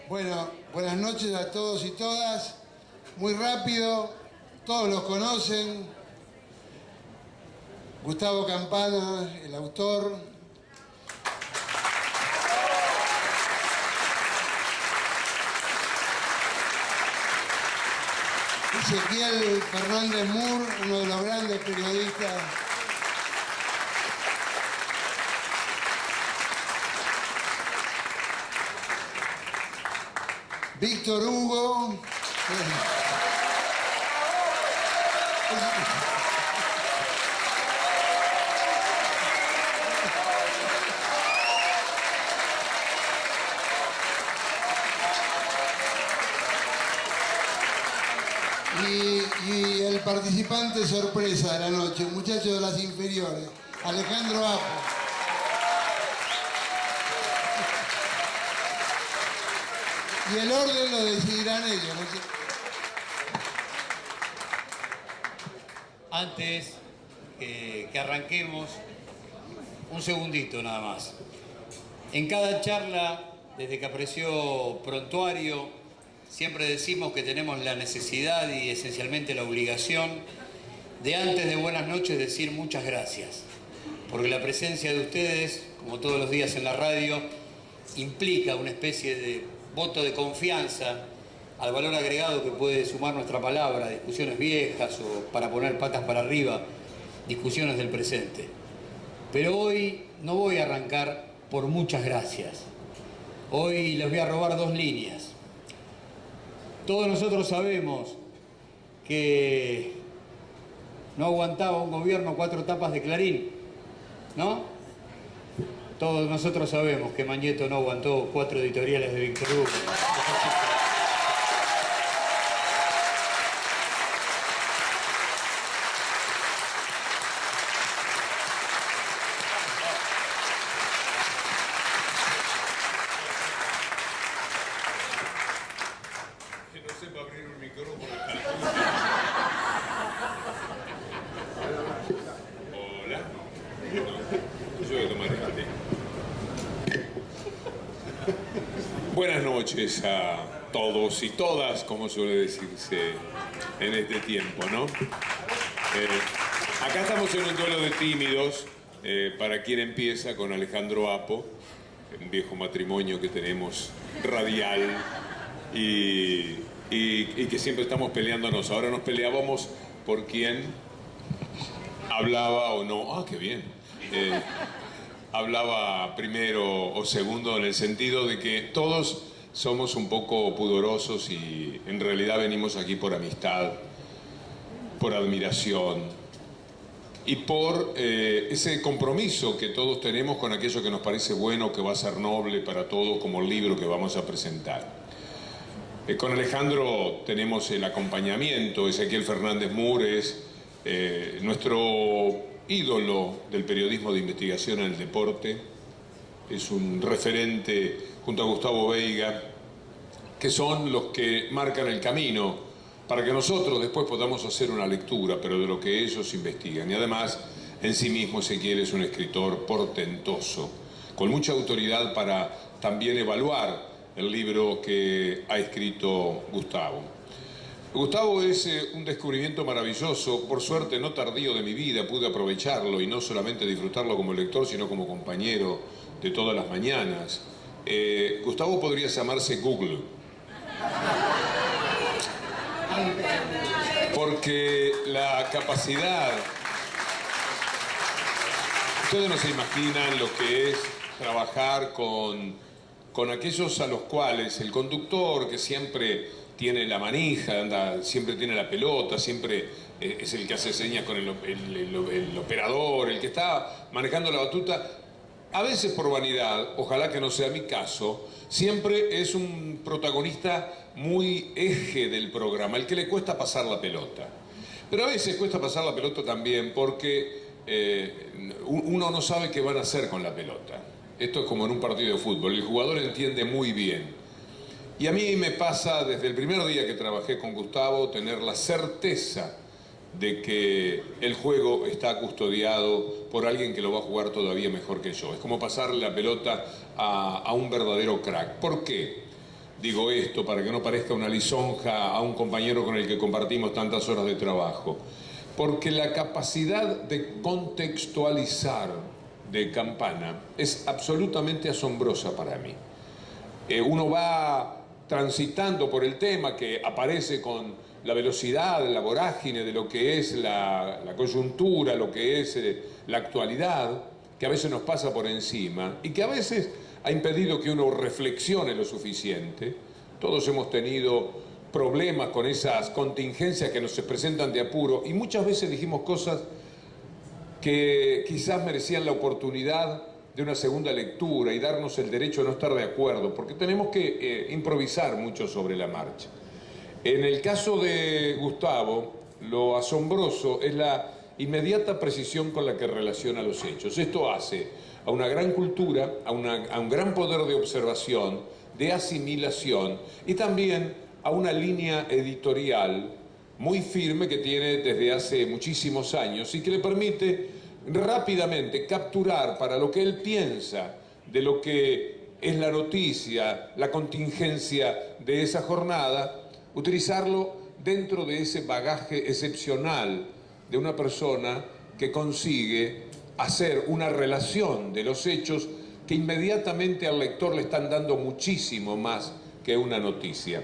Bueno, buenas noches a todos y todas. Muy rápido, todos los conocen. Gustavo Campana, el autor. Ezequiel Fernández Mur, uno de los grandes periodistas. Víctor Hugo. Y el participante sorpresa de la noche, un muchacho de las inferiores, Alejandro Apo. Y el orden lo decidirán ellos, ¿no? Antes que arranquemos, un segundito nada más. En cada charla, desde que apareció Prontuario, siempre decimos que tenemos la necesidad y esencialmente la obligación de antes de buenas noches decir muchas gracias. Porque la presencia de ustedes, como todos los días en la radio, implica una especie de voto de confianza al valor agregado que puede sumar nuestra palabra, discusiones viejas o, para poner patas para arriba, discusiones del presente. Pero hoy no voy a arrancar por muchas gracias. Hoy les voy a robar dos líneas. Todos nosotros sabemos que no aguantaba un gobierno 4 tapas de Clarín, ¿no? Todos nosotros sabemos que Mañeto no aguantó 4 editoriales de Víctor Hugo. Que no sepa abrir un micrófono. Hola. Yo voy a tomar el té. Buenas noches a todos y todas, como suele decirse en este tiempo, ¿no? Acá estamos en un duelo de tímidos, para quien empieza con Alejandro Apo, un viejo matrimonio que tenemos radial y que siempre estamos peleándonos. Ahora nos peleábamos por quién hablaba o no. Ah, qué bien. Hablaba primero o segundo, en el sentido de que todos somos un poco pudorosos y en realidad venimos aquí por amistad, por admiración y por ese compromiso que todos tenemos con aquello que nos parece bueno, que va a ser noble para todos, como el libro que vamos a presentar. Con Alejandro tenemos el acompañamiento. Ezequiel Fernández Mur es nuestro ídolo del periodismo de investigación en el deporte, es un referente junto a Gustavo Veiga, que son los que marcan el camino para que nosotros después podamos hacer una lectura, pero de lo que ellos investigan. Y además, en sí mismo Ezequiel es un escritor portentoso, con mucha autoridad para también evaluar el libro que ha escrito Gustavo. Gustavo es un descubrimiento maravilloso, por suerte no tardío de mi vida, pude aprovecharlo y no solamente disfrutarlo como lector, sino como compañero de todas las mañanas. Gustavo podría llamarse Google, porque la capacidad... Ustedes no se imaginan lo que es trabajar con aquellos a los cuales el conductor, que siempre tiene la manija, siempre tiene la pelota, siempre es el que hace señas con el operador, el que está manejando la batuta, a veces por vanidad, ojalá que no sea mi caso, siempre es un protagonista muy eje del programa, el que le cuesta pasar la pelota. Pero a veces cuesta pasar la pelota también porque uno no sabe qué van a hacer con la pelota. Esto es como en un partido de fútbol, el jugador entiende muy bien. Y a mí me pasa desde el primer día que trabajé con Gustavo tener la certeza de que el juego está custodiado por alguien que lo va a jugar todavía mejor que yo. Es como pasarle la pelota a un verdadero crack. ¿Por qué? digo esto para que no parezca una lisonja a un compañero con el que compartimos tantas horas de trabajo, porque la capacidad de contextualizar de Campana es absolutamente asombrosa para mí. Uno va transitando por el tema que aparece con la velocidad, la vorágine de lo que es la coyuntura, lo que es la actualidad, que a veces nos pasa por encima y que a veces ha impedido que uno reflexione lo suficiente. Todos hemos tenido problemas con esas contingencias que nos se presentan de apuro y muchas veces dijimos cosas que quizás merecían la oportunidad de una segunda lectura y darnos el derecho a no estar de acuerdo, porque tenemos que improvisar mucho sobre la marcha. En el caso de Gustavo, lo asombroso es la inmediata precisión con la que relaciona los hechos. Esto hace a una gran cultura, a un gran poder de observación, de asimilación y también a una línea editorial muy firme que tiene desde hace muchísimos años y que le permite rápidamente capturar para lo que él piensa de lo que es la noticia, la contingencia de esa jornada, utilizarlo dentro de ese bagaje excepcional de una persona que consigue hacer una relación de los hechos que inmediatamente al lector le están dando muchísimo más que una noticia.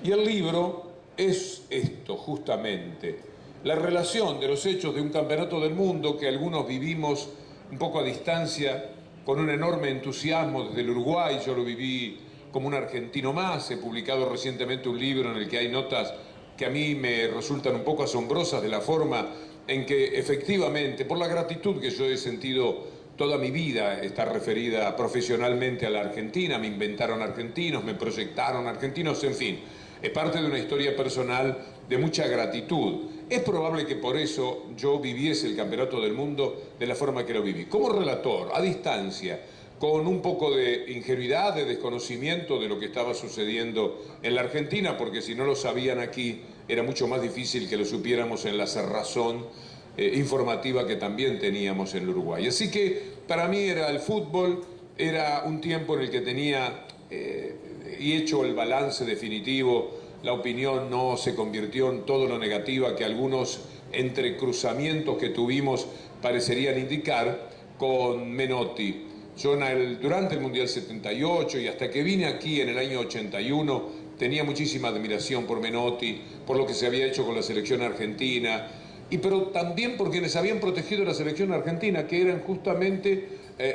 Y el libro es esto, justamente, la relación de los hechos de un campeonato del mundo que algunos vivimos un poco a distancia, con un enorme entusiasmo desde el Uruguay. Yo lo viví como un argentino más. He publicado recientemente un libro en el que hay notas que a mí me resultan un poco asombrosas de la forma en que efectivamente, por la gratitud que yo he sentido toda mi vida, está referida profesionalmente a la Argentina, me inventaron argentinos, me proyectaron argentinos, en fin, es parte de una historia personal de mucha gratitud. Es probable que por eso yo viviese el Campeonato del Mundo de la forma que lo viví, como relator, a distancia, con un poco de ingenuidad, de desconocimiento de lo que estaba sucediendo en la Argentina, porque si no lo sabían aquí, era mucho más difícil que lo supiéramos en la cerrazón informativa que también teníamos en Uruguay. Así que para mí era el fútbol, era un tiempo en el que tenía, y hecho el balance definitivo, la opinión no se convirtió en todo lo negativa que algunos entrecruzamientos que tuvimos parecerían indicar con Menotti. Yo durante el Mundial 78 y hasta que vine aquí en el año 81 tenía muchísima admiración por Menotti, por lo que se había hecho con la selección argentina, pero también por quienes habían protegido la selección argentina, que eran justamente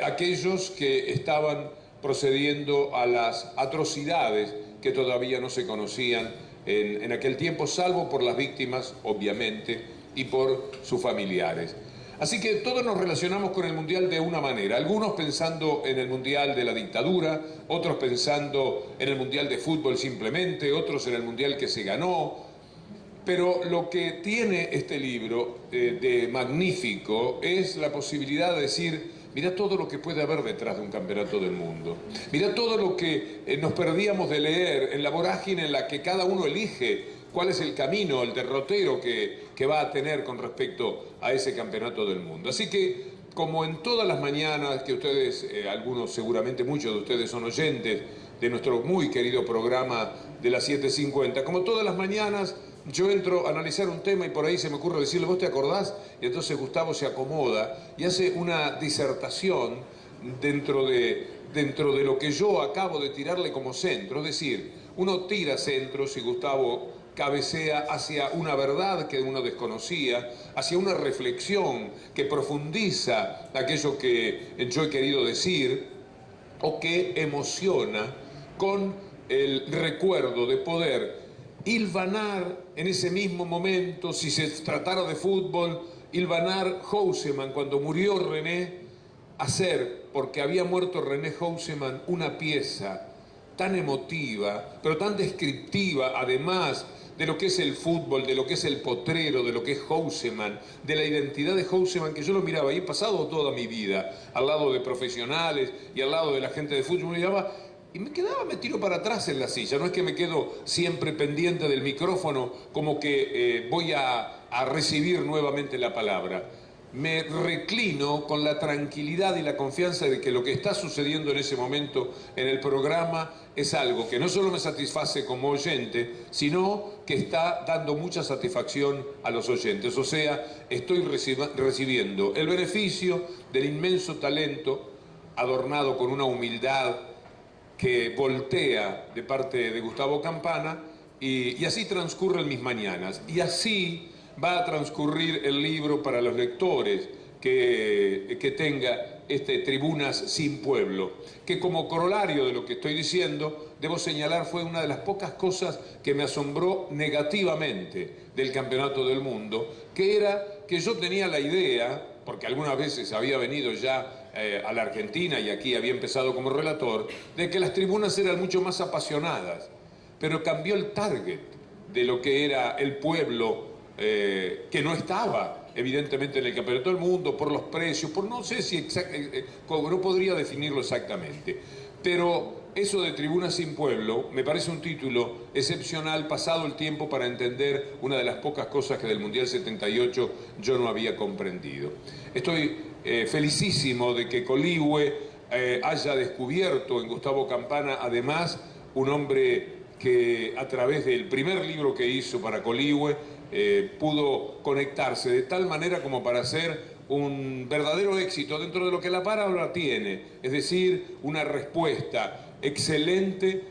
aquellos que estaban procediendo a las atrocidades que todavía no se conocían en aquel tiempo, salvo por las víctimas, obviamente, y por sus familiares. Así que todos nos relacionamos con el Mundial de una manera, algunos pensando en el Mundial de la dictadura, otros pensando en el Mundial de fútbol simplemente, otros en el Mundial que se ganó. Pero lo que tiene este libro de magnífico es la posibilidad de decir, mirá todo lo que puede haber detrás de un campeonato del mundo. Mirá todo lo que nos perdíamos de leer en la vorágine en la que cada uno elige cuál es el camino, el derrotero que va a tener con respecto a ese campeonato del mundo. Así que, como en todas las mañanas que ustedes, algunos seguramente muchos de ustedes son oyentes de nuestro muy querido programa de las 7:50, como todas las mañanas yo entro a analizar un tema y por ahí se me ocurre decirle, ¿vos te acordás? Y entonces Gustavo se acomoda y hace una disertación dentro de lo que yo acabo de tirarle como centro. Es decir, uno tira centros y Gustavo cabecea hacia una verdad que uno desconocía, hacia una reflexión que profundiza aquello que yo he querido decir o que emociona con el recuerdo de poder hilvanar en ese mismo momento, si se tratara de fútbol, hilvanar Houseman cuando murió René, hacer, porque había muerto René Houseman, una pieza tan emotiva, pero tan descriptiva, además de lo que es el fútbol, de lo que es el potrero, de lo que es Houseman, de la identidad de Houseman, que yo lo miraba y he pasado toda mi vida al lado de profesionales y al lado de la gente de fútbol, miraba y me tiro para atrás en la silla. No es que me quedo siempre pendiente del micrófono como que voy a recibir nuevamente la palabra. me reclino con la tranquilidad y la confianza de que lo que está sucediendo en ese momento en el programa es algo que no solo me satisface como oyente, sino que está dando mucha satisfacción a los oyentes. O sea, estoy recibiendo el beneficio del inmenso talento adornado con una humildad que voltea de parte de Gustavo Campana, y así transcurren mis mañanas. Y así va a transcurrir el libro para los lectores que tenga Tribunas sin Pueblo, que como corolario de lo que estoy diciendo, debo señalar, fue una de las pocas cosas que me asombró negativamente del Campeonato del Mundo, que era que yo tenía la idea, porque algunas veces había venido ya a la Argentina y aquí había empezado como relator, de que las tribunas eran mucho más apasionadas, pero cambió el target de lo que era el pueblo, que no estaba evidentemente en el Campeonato del Mundo por los precios, por no sé si no podría definirlo exactamente, pero eso de Tribunas sin Pueblo me parece un título excepcional, pasado el tiempo, para entender una de las pocas cosas que del Mundial 78 yo no había comprendido. Estoy felicísimo de que Coligüe haya descubierto en Gustavo Campana, además, un hombre que a través del primer libro que hizo para Coligüe pudo conectarse de tal manera como para hacer un verdadero éxito dentro de lo que la palabra tiene, es decir, una respuesta excelente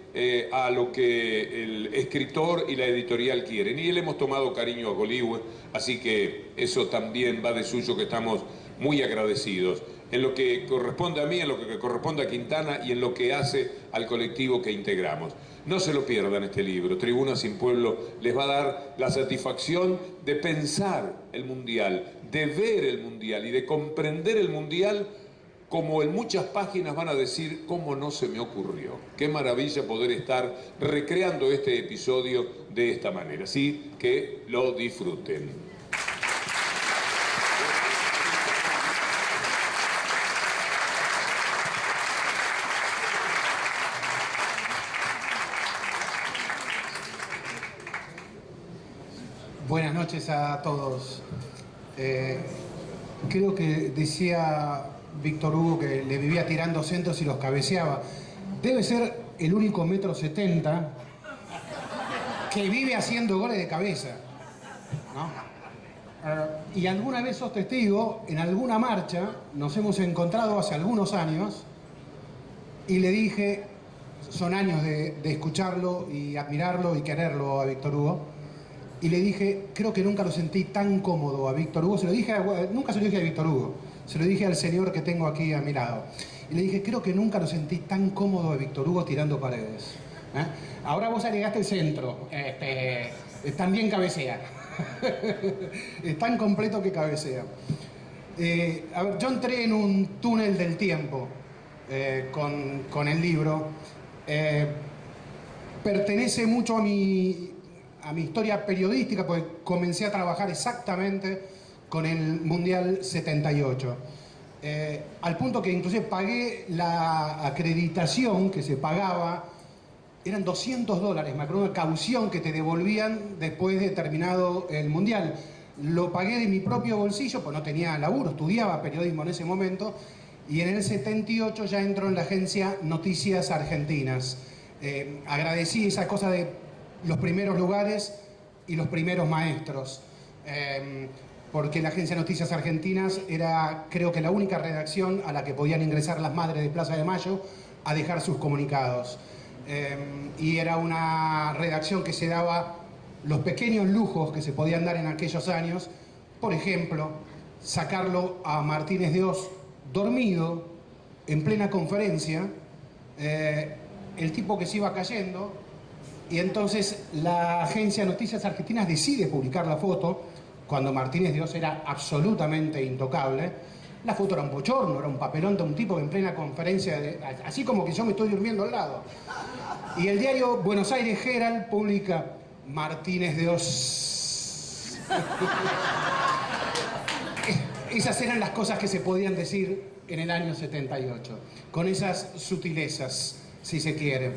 a lo que el escritor y la editorial quieren. Y le hemos tomado cariño a Coligüe, así que eso también va de suyo, que estamos muy agradecidos en lo que corresponde a mí, en lo que corresponde a Quintana y en lo que hace al colectivo que integramos. No se lo pierdan este libro. Tribunas sin Pueblo les va a dar la satisfacción de pensar el Mundial, de ver el Mundial y de comprender el Mundial, como en muchas páginas van a decir: ¿cómo no se me ocurrió? Qué maravilla poder estar recreando este episodio de esta manera. Así que lo disfruten. Buenas noches a todos. Creo que decía Víctor Hugo que le vivía tirando centros y los cabeceaba. Debe ser el único 1,70 m que vive haciendo goles de cabeza, ¿no? Y alguna vez sos testigo, en alguna marcha nos hemos encontrado hace algunos años y le dije, son años de escucharlo y admirarlo y quererlo a Víctor Hugo, y le dije, creo que nunca lo sentí tan cómodo a Víctor Hugo. Nunca se lo dije a Víctor Hugo, se lo dije al señor que tengo aquí a mi lado. Y le dije, creo que nunca lo sentí tan cómodo a Víctor Hugo tirando paredes. Ahora vos alegaste el centro, también cabecea. Es tan completo que cabecea. A ver, yo entré en un túnel del tiempo con el libro. Pertenece mucho a mi historia periodística, porque comencé a trabajar exactamente con el Mundial 78. Al punto que inclusive pagué la acreditación que se pagaba, eran $200, me acuerdo, una caución que te devolvían después de terminado el Mundial. Lo pagué de mi propio bolsillo, pues no tenía laburo, estudiaba periodismo en ese momento, y en el 78 ya entró en la agencia Noticias Argentinas. Agradecí esa cosa de los primeros lugares y los primeros maestros, porque la agencia Noticias Argentinas era, creo que, la única redacción a la que podían ingresar las madres de Plaza de Mayo a dejar sus comunicados. Y era una redacción que se daba los pequeños lujos que se podían dar en aquellos años. Por ejemplo, sacarlo a Martínez de Oz dormido en plena conferencia, el tipo que se iba cayendo, y entonces la agencia Noticias Argentinas decide publicar la foto cuando Martínez de Oz era absolutamente intocable. La foto era un bochorno, era un papelón de un tipo en plena conferencia, así como que yo me estoy durmiendo al lado. Y el diario Buenos Aires Herald publica: Martínez de Oz. Esas eran las cosas que se podían decir en el año 78, con esas sutilezas, si se quiere.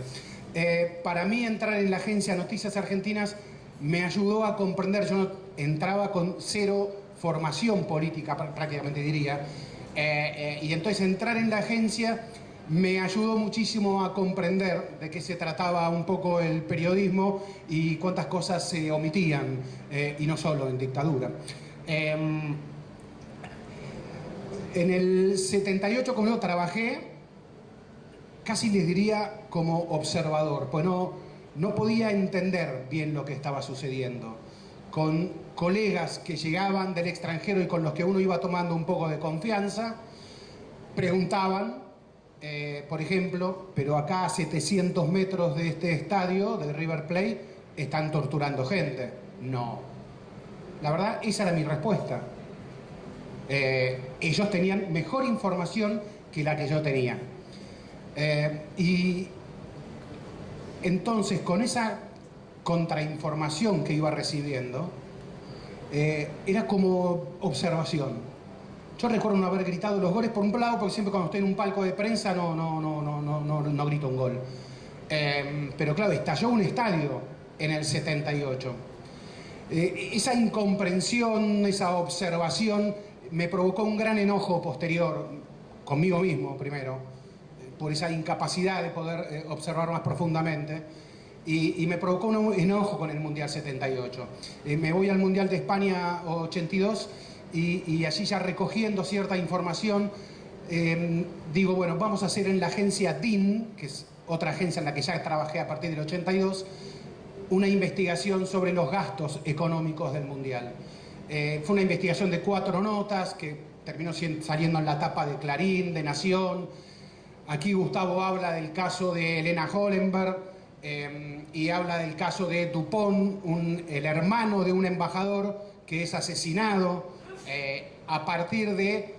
Para mí entrar en la agencia Noticias Argentinas me ayudó a comprender. Yo entraba con cero formación política, prácticamente diría. Y entonces entrar en la agencia me ayudó muchísimo a comprender de qué se trataba un poco el periodismo y cuántas cosas se omitían, y no solo en dictadura. En el 78, como yo trabajé, casi les diría como observador, pues no podía entender bien lo que estaba sucediendo. Con colegas que llegaban del extranjero y con los que uno iba tomando un poco de confianza, preguntaban, por ejemplo, pero acá a 700 metros de este estadio, del River Plate, están torturando gente. No. La verdad, esa era mi respuesta. Ellos tenían mejor información que la que yo tenía. Y entonces, con esa contrainformación que iba recibiendo, era como observación. Yo recuerdo no haber gritado los goles por un lado, porque siempre cuando estoy en un palco de prensa no grito un gol. Pero claro, estalló un estadio en el 78. Esa incomprensión, esa observación me provocó un gran enojo posterior, conmigo mismo primero, por esa incapacidad de poder observar más profundamente. Y me provocó un enojo con el Mundial 78. Me voy al Mundial de España 82 y allí ya recogiendo cierta información, digo, bueno, vamos a hacer en la agencia DIN, que es otra agencia en la que ya trabajé a partir del 82, una investigación sobre los gastos económicos del Mundial. Fue una investigación de 4 notas que terminó saliendo en la tapa de Clarín, de Nación. Aquí Gustavo habla del caso de Elena Hollenberg, y habla del caso de Dupont, el hermano de un embajador que es asesinado a partir de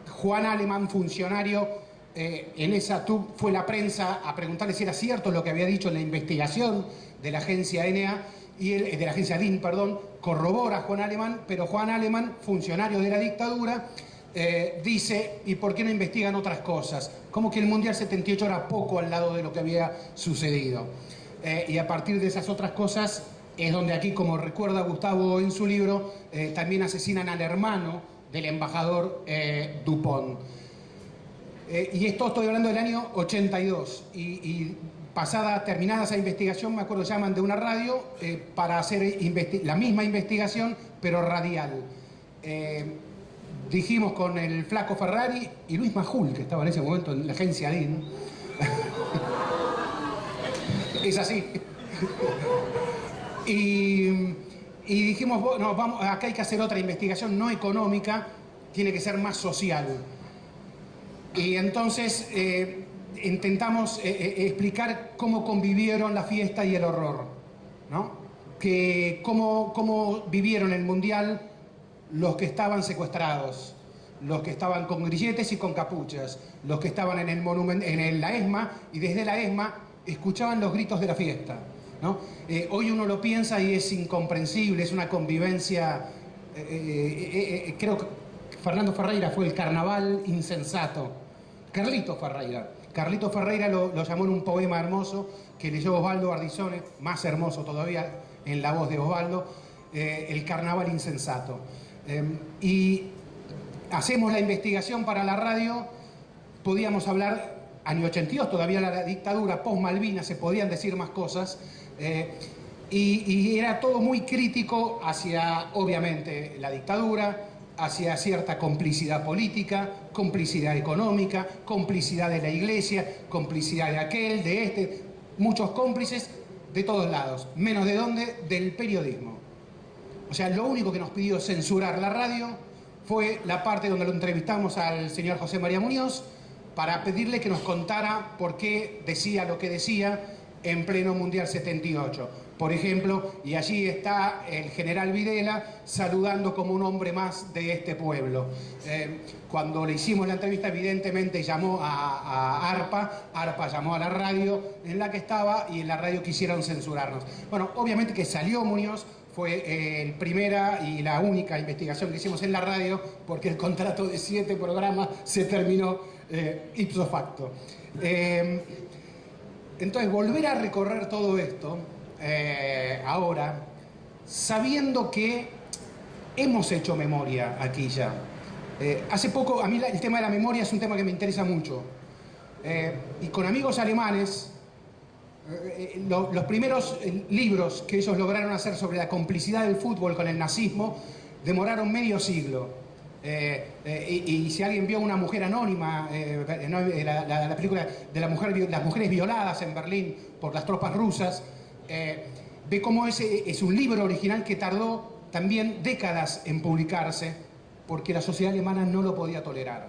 Juan Aleman, funcionario. En esa fue la prensa a preguntarle si era cierto lo que había dicho en la investigación de la agencia NA, de la agencia DIN, perdón, corrobora a Juan Aleman, pero Juan Aleman, funcionario de la dictadura, dice, ¿y por qué no investigan otras cosas? Como que el Mundial 78 era poco al lado de lo que había sucedido. Y a partir de esas otras cosas es donde aquí, como recuerda Gustavo en su libro, también asesinan al hermano del embajador Dupont. Y esto estoy hablando del año 82. Y terminada esa investigación, me acuerdo, llaman de una radio para hacer la misma investigación, pero radial. Dijimos con el Flaco Ferrari y Luis Majul, que estaba en ese momento en la agencia DIN. Es así. Y dijimos, no, acá hay que hacer otra investigación no económica, tiene que ser más social. Y entonces intentamos explicar cómo convivieron la fiesta y el horror, ¿no? Cómo vivieron el Mundial los que estaban secuestrados, los que estaban con grilletes y con capuchas, los que estaban en el monumento, la ESMA, y desde la ESMA escuchaban los gritos de la fiesta, ¿no? Hoy uno lo piensa y es incomprensible, es una convivencia, creo que Fernando Ferreira fue el carnaval insensato. Carlito Ferreira lo llamó en un poema hermoso que leyó Osvaldo Ardizone, más hermoso todavía en la voz de Osvaldo, el carnaval insensato. Y hacemos la investigación para la radio, podíamos hablar, año 82, todavía la dictadura, post-Malvinas, se podían decir más cosas, y era todo muy crítico hacia, obviamente, la dictadura, hacia cierta complicidad política, complicidad económica, complicidad de la iglesia, complicidad de aquel, de este, muchos cómplices de todos lados, menos de dónde, del periodismo. O sea, lo único que nos pidió censurar la radio fue la parte donde lo entrevistamos al señor José María Muñoz para pedirle que nos contara por qué decía lo que decía en pleno Mundial 78. Por ejemplo, y allí está el general Videla saludando como un hombre más de este pueblo. Cuando le hicimos la entrevista, evidentemente llamó a ARPA llamó a la radio en la que estaba y en la radio quisieron censurarnos. Bueno, obviamente que salió Muñoz, fue la primera y la única investigación que hicimos en la radio, porque el contrato de 7 programas se terminó ipso facto. Entonces, volver a recorrer todo esto ahora sabiendo que hemos hecho memoria aquí ya. Hace poco, a mí el tema de la memoria es un tema que me interesa mucho. Y con amigos alemanes, los primeros libros que ellos lograron hacer sobre la complicidad del fútbol con el nazismo demoraron medio siglo. Y si alguien vio Una mujer anónima, la película de las mujeres violadas en Berlín por las tropas rusas, ve cómo ese es un libro original que tardó también décadas en publicarse porque la sociedad alemana no lo podía tolerar.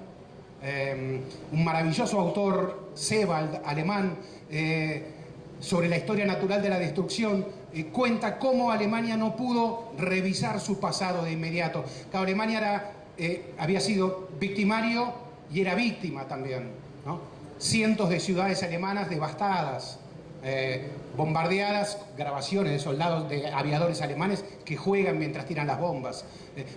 Un maravilloso autor, Sebald, alemán, sobre la historia natural de la destrucción, cuenta cómo Alemania no pudo revisar su pasado de inmediato. Claro, Alemania había sido victimario y era víctima también, ¿no? Cientos de ciudades alemanas devastadas, bombardeadas, grabaciones de soldados, de aviadores alemanes que juegan mientras tiran las bombas.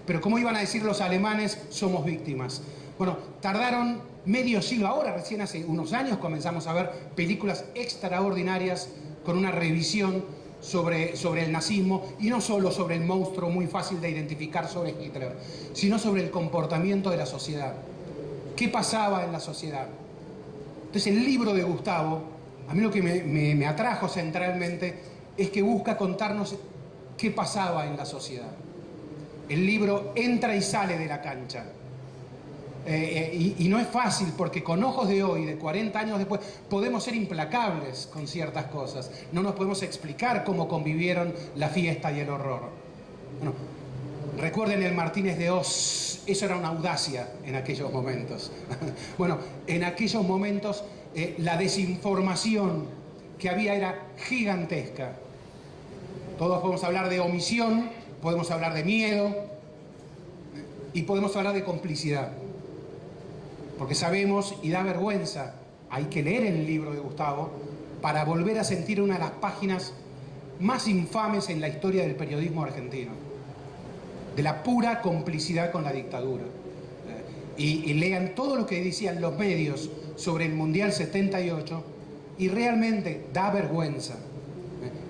Pero ¿cómo iban a decir los alemanes? Somos víctimas. Bueno, tardaron medio siglo. Ahora, recién hace unos años, comenzamos a ver películas extraordinarias con una revisión sobre el nazismo, y no solo sobre el monstruo muy fácil de identificar sobre Hitler, sino sobre el comportamiento de la sociedad. ¿Qué pasaba en la sociedad? Entonces, el libro de Gustavo, a mí lo que me atrajo centralmente es que busca contarnos qué pasaba en la sociedad. El libro entra y sale de la cancha. Y no es fácil, porque con ojos de hoy, de 40 años después, podemos ser implacables con ciertas cosas. No nos podemos explicar cómo convivieron la fiesta y el horror. Bueno, recuerden el Martínez de Oz, eso era una audacia en aquellos momentos. Bueno, en aquellos momentos la desinformación que había era gigantesca. Todos podemos hablar de omisión, podemos hablar de miedo y podemos hablar de complicidad. Porque sabemos, y da vergüenza, hay que leer el libro de Gustavo para volver a sentir una de las páginas más infames en la historia del periodismo argentino, de la pura complicidad con la dictadura. Y lean todo lo que decían los medios sobre el Mundial 78 y realmente da vergüenza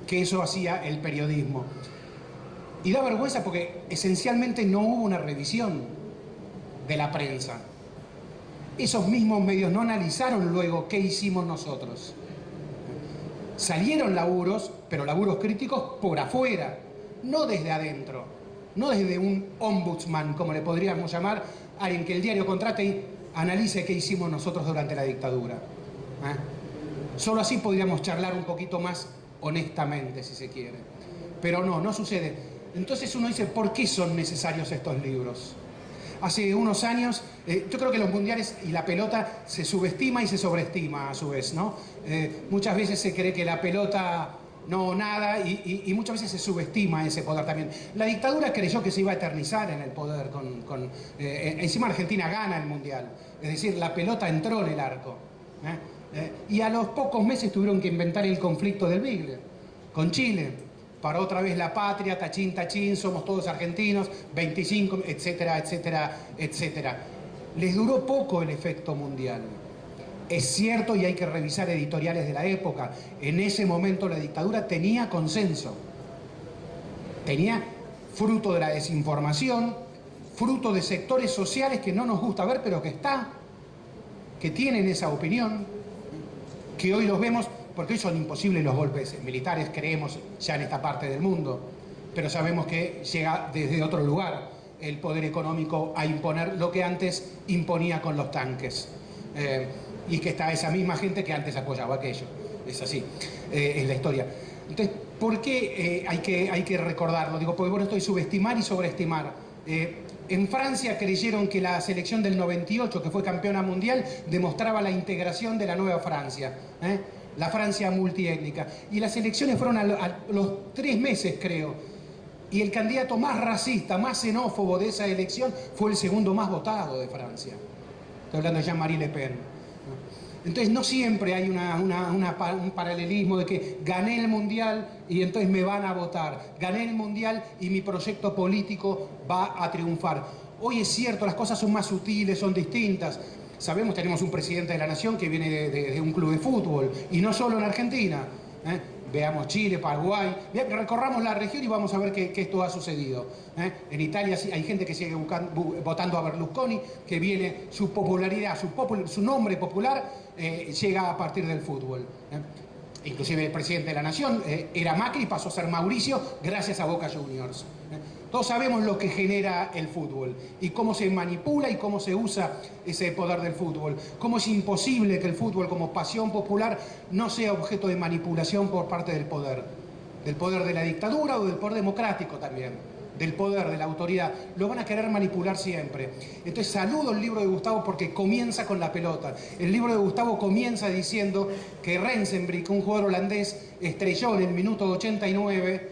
que eso hacía el periodismo. Y da vergüenza porque esencialmente no hubo una revisión de la prensa. Esos mismos medios no analizaron luego qué hicimos nosotros. Salieron laburos, pero laburos críticos por afuera, no desde adentro, no desde un ombudsman, como le podríamos llamar, alguien que el diario contrate y analice qué hicimos nosotros durante la dictadura. Solo así podríamos charlar un poquito más honestamente, si se quiere. Pero no sucede. Entonces uno dice, ¿por qué son necesarios estos libros? Hace unos años, yo creo que los mundiales y la pelota se subestima y se sobreestima a su vez, ¿no? Muchas veces se cree que la pelota no nada y muchas veces se subestima ese poder también. La dictadura creyó que se iba a eternizar en el poder, encima Argentina gana el mundial, es decir, la pelota entró en el arco. Y a los pocos meses tuvieron que inventar el conflicto del Beagle con Chile. Para otra vez la patria, tachín, tachín, somos todos argentinos, 25, etcétera, etcétera, etcétera. Les duró poco el efecto mundial. Es cierto, y hay que revisar editoriales de la época, en ese momento la dictadura tenía consenso. Tenía fruto de la desinformación, fruto de sectores sociales que no nos gusta ver, pero que tienen esa opinión, que hoy los vemos. Porque hoy son imposibles los golpes militares, creemos ya en esta parte del mundo, pero sabemos que llega desde otro lugar el poder económico a imponer lo que antes imponía con los tanques. Y que está esa misma gente que antes apoyaba aquello. Es así, es la historia. Entonces, ¿por qué hay que recordarlo? Digo, porque bueno, esto es subestimar y sobreestimar. En Francia creyeron que la selección del 98, que fue campeona mundial, demostraba la integración de la nueva Francia. La Francia multiétnica. Y las elecciones fueron a los 3 meses, creo. Y el candidato más racista, más xenófobo de esa elección fue el segundo más votado de Francia. Estoy hablando de Jean-Marie Le Pen. Entonces no siempre hay un paralelismo de que gané el mundial y entonces me van a votar. Gané el mundial y mi proyecto político va a triunfar. Hoy es cierto, las cosas son más sutiles, son distintas. Sabemos, tenemos un presidente de la nación que viene de un club de fútbol, y no solo en Argentina. veamos Chile, Paraguay, recorramos la región y vamos a ver que esto ha sucedido. En Italia hay gente que sigue votando a Berlusconi, que viene su popularidad, su nombre popular llega a partir del fútbol. Inclusive el presidente de la nación era Macri y pasó a ser Mauricio gracias a Boca Juniors. Todos sabemos lo que genera el fútbol y cómo se manipula y cómo se usa ese poder del fútbol. Cómo es imposible que el fútbol como pasión popular no sea objeto de manipulación por parte del poder de la dictadura o del poder democrático también, del poder, de la autoridad. Lo van a querer manipular siempre. Entonces saludo el libro de Gustavo porque comienza con la pelota. El libro de Gustavo comienza diciendo que Rensenbrink, un jugador holandés, estrelló en el minuto 89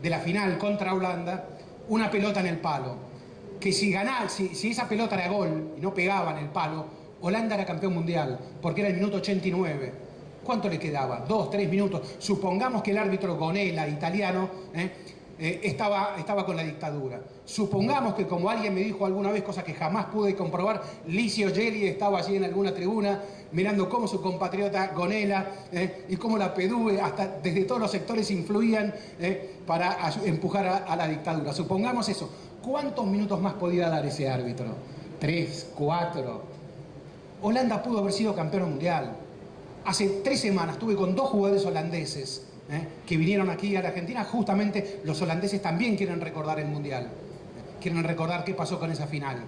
de la final contra Holanda una pelota en el palo, que si esa pelota era gol y no pegaba en el palo, Holanda era campeón mundial, porque era el minuto 89. ¿Cuánto le quedaba? 2, 3 minutos. Supongamos que el árbitro Gonella, italiano, estaba con la dictadura. Supongamos que, como alguien me dijo alguna vez, cosa que jamás pude comprobar, Licio Gelli estaba allí en alguna tribuna mirando cómo su compatriota Gonella y cómo la PDUE, hasta desde todos los sectores, influían para empujar a la dictadura. Supongamos eso. ¿Cuántos minutos más podía dar ese árbitro? 3, 4. Holanda pudo haber sido campeón mundial. Hace 3 semanas estuve con 2 jugadores holandeses que vinieron aquí a la Argentina. Justamente los holandeses también quieren recordar el mundial. Quieren recordar qué pasó con esa final.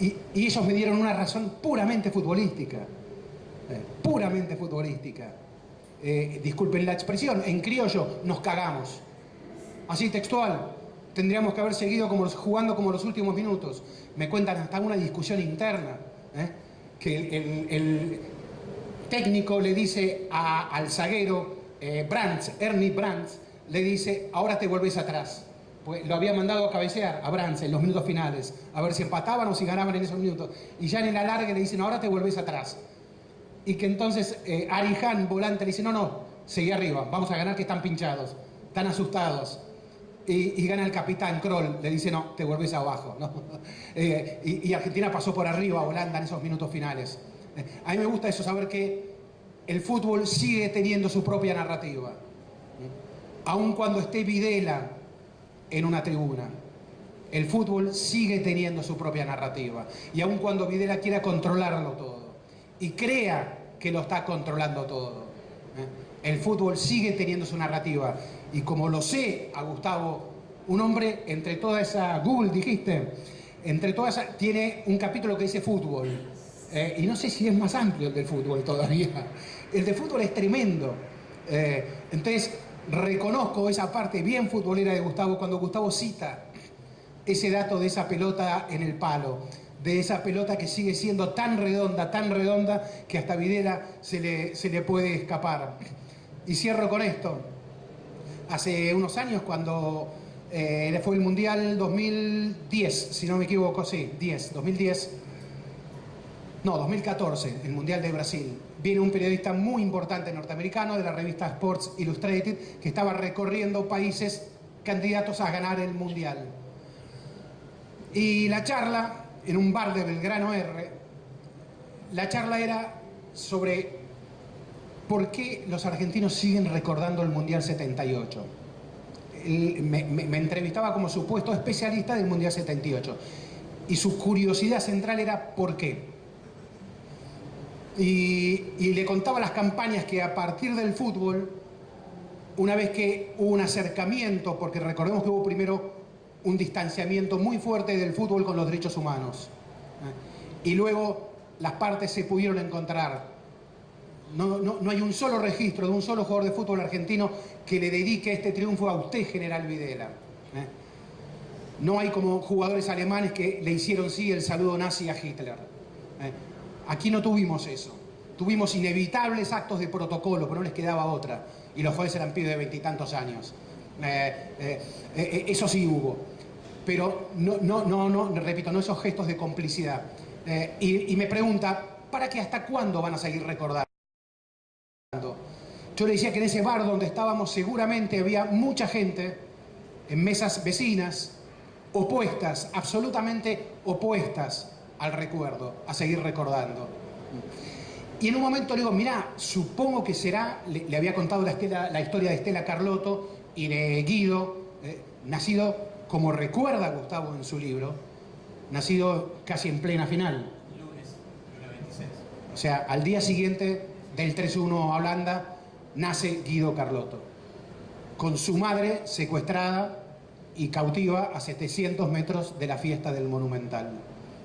Y ellos me dieron una razón puramente futbolística. Puramente futbolística. Disculpen la expresión, en criollo nos cagamos. Así textual. Tendríamos que haber seguido jugando como los últimos minutos. Me cuentan hasta una discusión interna. Que el técnico le dice al zaguero Ernie Brands, le dice: ahora te volvés atrás. Pues lo había mandado a cabecear a Brands en los minutos finales, a ver si empataban o si ganaban en esos minutos. Y ya en el alargue le dicen: ahora te volvés atrás. Y que entonces Arijan, volante, le dice: no, seguí arriba, vamos a ganar, que están pinchados, están asustados. Y gana el capitán Kroll, le dice: no, te volvés abajo, ¿no? Y Argentina pasó por arriba a Holanda en esos minutos finales. A mí me gusta eso, saber que el fútbol sigue teniendo su propia narrativa. Aun cuando esté Videla en una tribuna, el fútbol sigue teniendo su propia narrativa. Y aun cuando Videla quiera controlarlo todo y crea que lo está controlando todo, el fútbol sigue teniendo su narrativa. Y como lo sé a Gustavo, un hombre entre toda esa, Google dijiste, entre toda esa, tiene un capítulo que dice fútbol. Y no sé si es más amplio el del fútbol todavía. El de fútbol es tremendo. Entonces, reconozco esa parte bien futbolera de Gustavo cuando Gustavo cita ese dato de esa pelota en el palo, de esa pelota que sigue siendo tan redonda, que hasta Videla se le puede escapar. Y cierro con esto. Hace unos años, cuando fue el Mundial 2010, si no me equivoco, sí, 2014, el Mundial de Brasil. Viene un periodista muy importante norteamericano de la revista Sports Illustrated que estaba recorriendo países candidatos a ganar el Mundial. Y la charla, en un bar de Belgrano R, la charla era sobre por qué los argentinos siguen recordando el Mundial 78. Me entrevistaba como supuesto especialista del Mundial 78. Y su curiosidad central era ¿por qué? Y le contaba las campañas que a partir del fútbol, una vez que hubo un acercamiento, porque recordemos que hubo primero un distanciamiento muy fuerte del fútbol con los derechos humanos, y luego las partes se pudieron encontrar. No hay un solo registro de un solo jugador de fútbol argentino que le dedique este triunfo a usted, General Videla. No hay como jugadores alemanes que le hicieron sí el saludo nazi a Hitler. Aquí no tuvimos eso. Tuvimos inevitables actos de protocolo, pero no les quedaba otra. Y los jueces eran pibes de 20 y tantos años. Eso sí hubo. Pero repito, no esos gestos de complicidad. Y me pregunta, ¿para qué hasta cuándo van a seguir recordando? Yo le decía que en ese bar donde estábamos seguramente había mucha gente en mesas vecinas, opuestas, absolutamente opuestas al recuerdo, a seguir recordando. Y en un momento le digo, mirá, supongo que será, le había contado la historia de Estela Carlotto y de Guido, nacido, como recuerda Gustavo en su libro, nacido casi en plena final. Lunes 26. O sea, al día siguiente del 3-1 a Holanda, nace Guido Carlotto, con su madre secuestrada y cautiva a 700 metros de la fiesta del Monumental.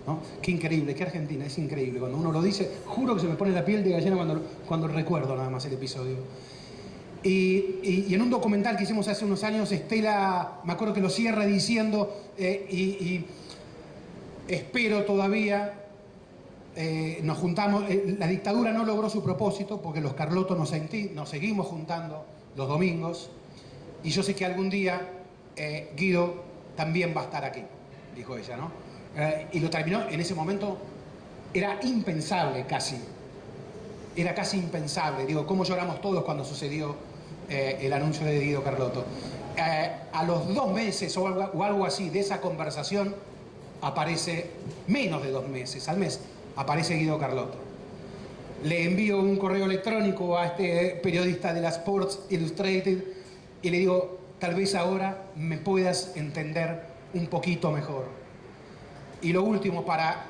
¿No? Qué increíble, qué Argentina, es increíble. Cuando uno lo dice, juro que se me pone la piel de gallina cuando recuerdo nada más el episodio. Y en un documental que hicimos hace unos años, Estela, me acuerdo que lo cierra diciendo, y espero todavía, nos juntamos, la dictadura no logró su propósito porque los Carlotto nos seguimos juntando los domingos, y yo sé que algún día Guido también va a estar aquí, dijo ella, ¿no? Y lo terminó, en ese momento era impensable casi. Era casi impensable. Digo, cómo lloramos todos cuando sucedió el anuncio de Guido Carlotto. A los 2 meses o algo así de esa conversación aparece, menos de 2 meses, al mes, aparece Guido Carlotto. Le envío un correo electrónico a este periodista de la Sports Illustrated y le digo, tal vez ahora me puedas entender un poquito mejor. Y lo último, para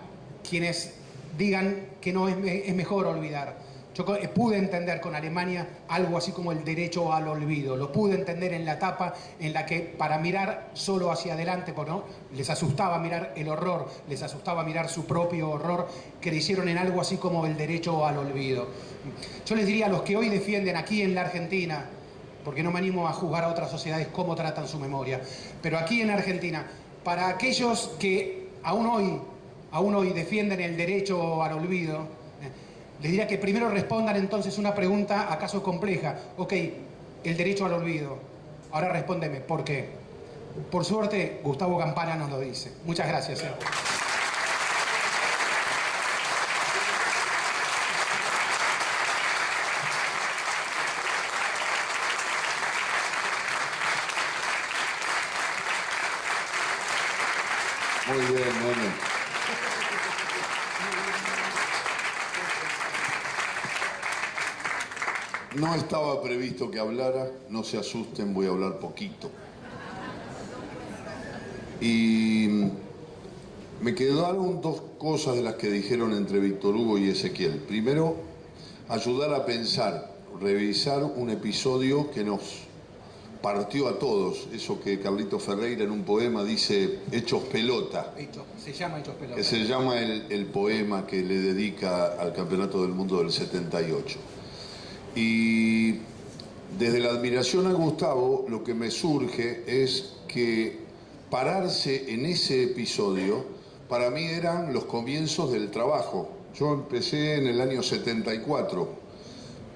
quienes digan que no es mejor olvidar. Yo pude entender con Alemania algo así como el derecho al olvido. Lo pude entender en la etapa en la que para mirar solo hacia adelante, porque ¿no? Les asustaba mirar el horror, les asustaba mirar su propio horror, creyeron en algo así como el derecho al olvido. Yo les diría a los que hoy defienden aquí en la Argentina, porque no me animo a juzgar a otras sociedades cómo tratan su memoria, pero aquí en Argentina, para aquellos que aún hoy defienden el derecho al olvido, les diría que primero respondan entonces una pregunta acaso compleja. Ok, el derecho al olvido. Ahora respóndeme, ¿por qué? Por suerte, Gustavo Campana nos lo dice. Muchas gracias. Muy bien, Nene. No estaba previsto que hablara, no se asusten, voy a hablar poquito. Y me quedaron 2 cosas de las que dijeron entre Víctor Hugo y Ezequiel. Primero, ayudar a pensar, revisar un episodio que nos partió a todos, eso que Carlito Ferreira en un poema dice Hechos Pelota. Se llama Hechos Pelota. Que se llama el poema que le dedica al Campeonato del Mundo del 78. Y desde la admiración a Gustavo, lo que me surge es que pararse en ese episodio, para mí eran los comienzos del trabajo. Yo empecé en el año 74,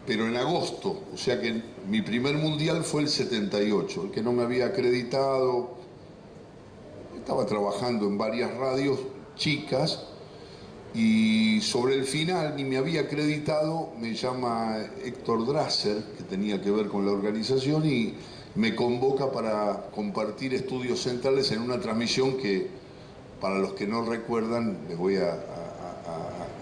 pero en agosto, o sea que mi primer mundial fue el 78, el que no me había acreditado. Estaba trabajando en varias radios chicas, y sobre el final, ni me había acreditado, me llama Héctor Drasser, que tenía que ver con la organización, y me convoca para compartir estudios centrales en una transmisión que, para los que no recuerdan, les voy a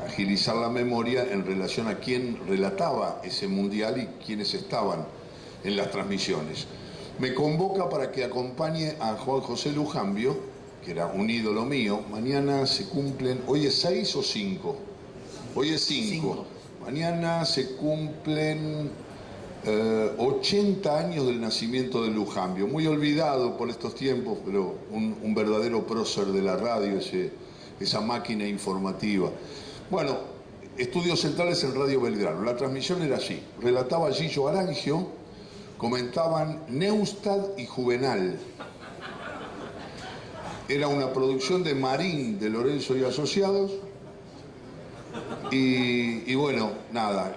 agilizar la memoria en relación a quién relataba ese mundial y quiénes estaban en las transmisiones. Me convoca para que acompañe a Juan José Lujambio, que era un ídolo mío. Mañana se cumplen, ¿hoy es 6 o 5? Hoy es 5. Mañana se cumplen 80 años del nacimiento de Lujambio, muy olvidado por estos tiempos, pero un verdadero prócer de la radio, esa máquina informativa. Bueno, estudios centrales en Radio Belgrano. La transmisión era así: relataba Gillo Arangio, comentaban Neustadt y Juvenal. Era una producción de Marín, de Lorenzo y Asociados. Y bueno, nada,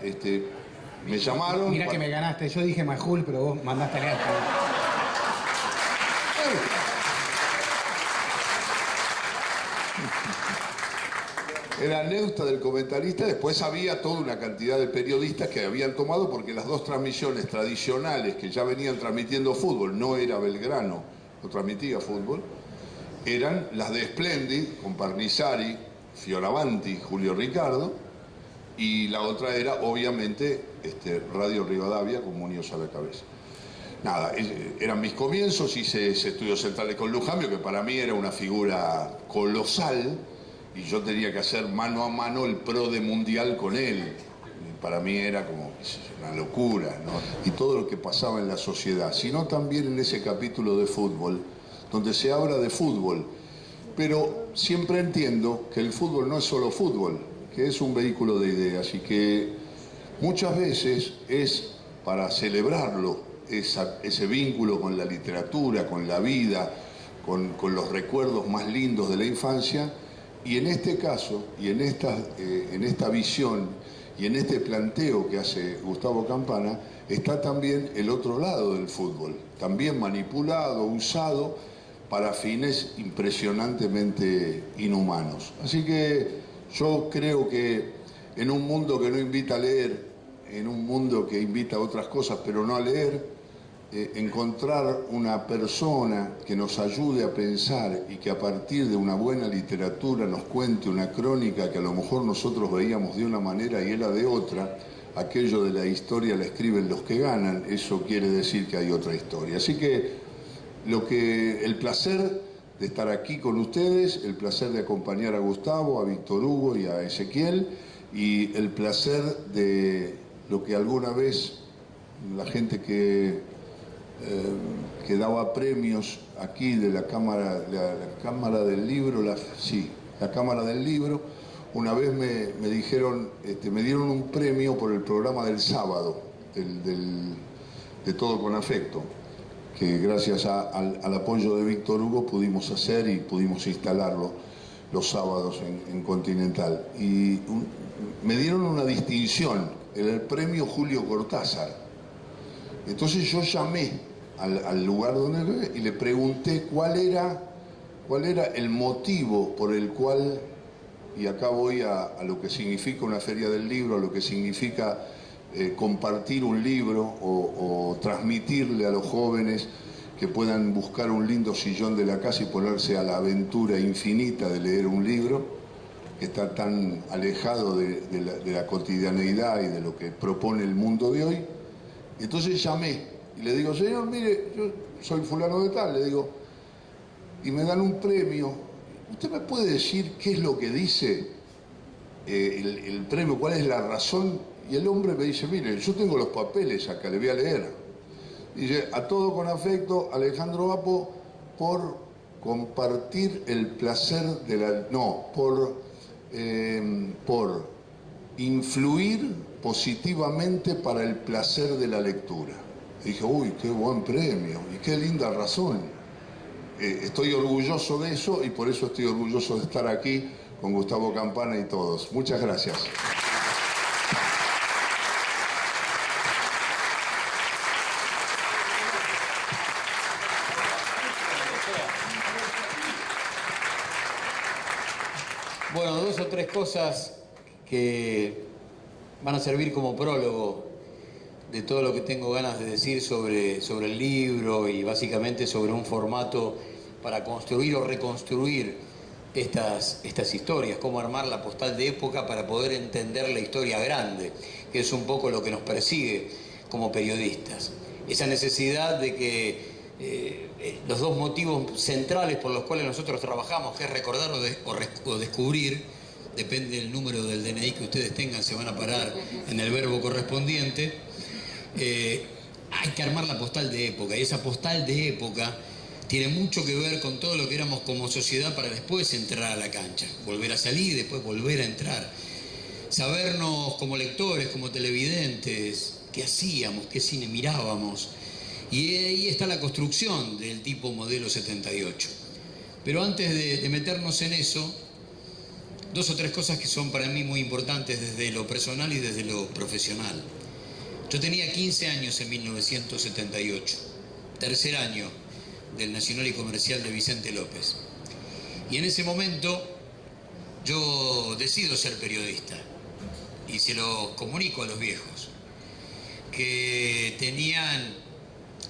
me llamaron. Mirá que me ganaste, yo dije Majul, pero vos mandaste a leer. Era Neustadt del comentarista, después había toda una cantidad de periodistas que habían tomado, porque las 2 transmisiones tradicionales que ya venían transmitiendo fútbol, no era Belgrano, no transmitía fútbol, eran las de Splendid, con Parnizari, Fioravanti, Julio Ricardo, y la otra era, obviamente, Radio Rivadavia con Muñoz a la cabeza. Nada, eran mis comienzos, hice ese estudio central con Lujambio, que para mí era una figura colosal, y yo tenía que hacer mano a mano el pro de mundial con él. Y para mí era como una locura, ¿no? Y todo lo que pasaba en la sociedad, sino también en ese capítulo de fútbol, donde se habla de fútbol. Pero siempre entiendo que el fútbol no es solo fútbol, que es un vehículo de ideas y que muchas veces es para celebrarlo, ese vínculo con la literatura, con la vida, con los recuerdos más lindos de la infancia. Y en este caso, y en esta visión, y en este planteo que hace Gustavo Campana, está también el otro lado del fútbol, también manipulado, usado para fines impresionantemente inhumanos. Así que yo creo que en un mundo que no invita a leer, en un mundo que invita a otras cosas pero no a leer, encontrar una persona que nos ayude a pensar y que a partir de una buena literatura nos cuente una crónica que a lo mejor nosotros veíamos de una manera y era de otra, aquello de la historia la escriben los que ganan, eso quiere decir que hay otra historia. Así que el placer de estar aquí con ustedes, el placer de acompañar a Gustavo, a Víctor Hugo y a Ezequiel, y el placer de lo que alguna vez la gente que daba premios aquí de la Cámara del Libro, la Cámara del Libro, una vez me dijeron, me dieron un premio por el programa del sábado, de Todo con Afecto, que gracias al apoyo de Víctor Hugo pudimos hacer y pudimos instalarlo los sábados en Continental. Y me dieron una distinción, el premio Julio Cortázar. Entonces yo llamé al lugar donde vive y le pregunté cuál era el motivo por el cual, y acá voy a lo que significa una feria del libro, a lo que significa compartir un libro o transmitirle a los jóvenes que puedan buscar un lindo sillón de la casa y ponerse a la aventura infinita de leer un libro que está tan alejado de la cotidianeidad y de lo que propone el mundo de hoy. Entonces llamé y le digo, señor, mire, yo soy fulano de tal, le digo, y me dan un premio. ¿Usted me puede decir qué es lo que dice el premio, cuál es la razón? Y el hombre me dice, mire, yo tengo los papeles acá, le voy a leer. Dice, a todo con afecto, Alejandro Apo, por compartir el placer de la... No, por influir positivamente para el placer de la lectura. Y dije, uy, qué buen premio y qué linda razón. Estoy orgulloso de eso y por eso estoy orgulloso de estar aquí con Gustavo Campana y todos. Muchas gracias. Bueno, dos o tres cosas que van a servir como prólogo de todo lo que tengo ganas de decir sobre el libro y básicamente sobre un formato para construir o reconstruir estas historias, cómo armar la postal de época para poder entender la historia grande, que es un poco lo que nos persigue como periodistas. Esa necesidad de que los dos motivos centrales por los cuales nosotros trabajamos, que es recordar o descubrir, depende del número del DNI que ustedes tengan, se van a parar en el verbo correspondiente. Hay que armar la postal de época, y esa postal de época tiene mucho que ver con todo lo que éramos como sociedad para después entrar a la cancha, volver a salir y después volver a entrar, sabernos como lectores, como televidentes, qué hacíamos, qué cine mirábamos. Y ahí está la construcción del tipo modelo 78. Pero antes de meternos en eso, dos o tres cosas que son para mí muy importantes desde lo personal y desde lo profesional. Yo tenía 15 años en 1978, tercer año del Nacional y Comercial de Vicente López. Y en ese momento yo decido ser periodista y se lo comunico a los viejos, que tenían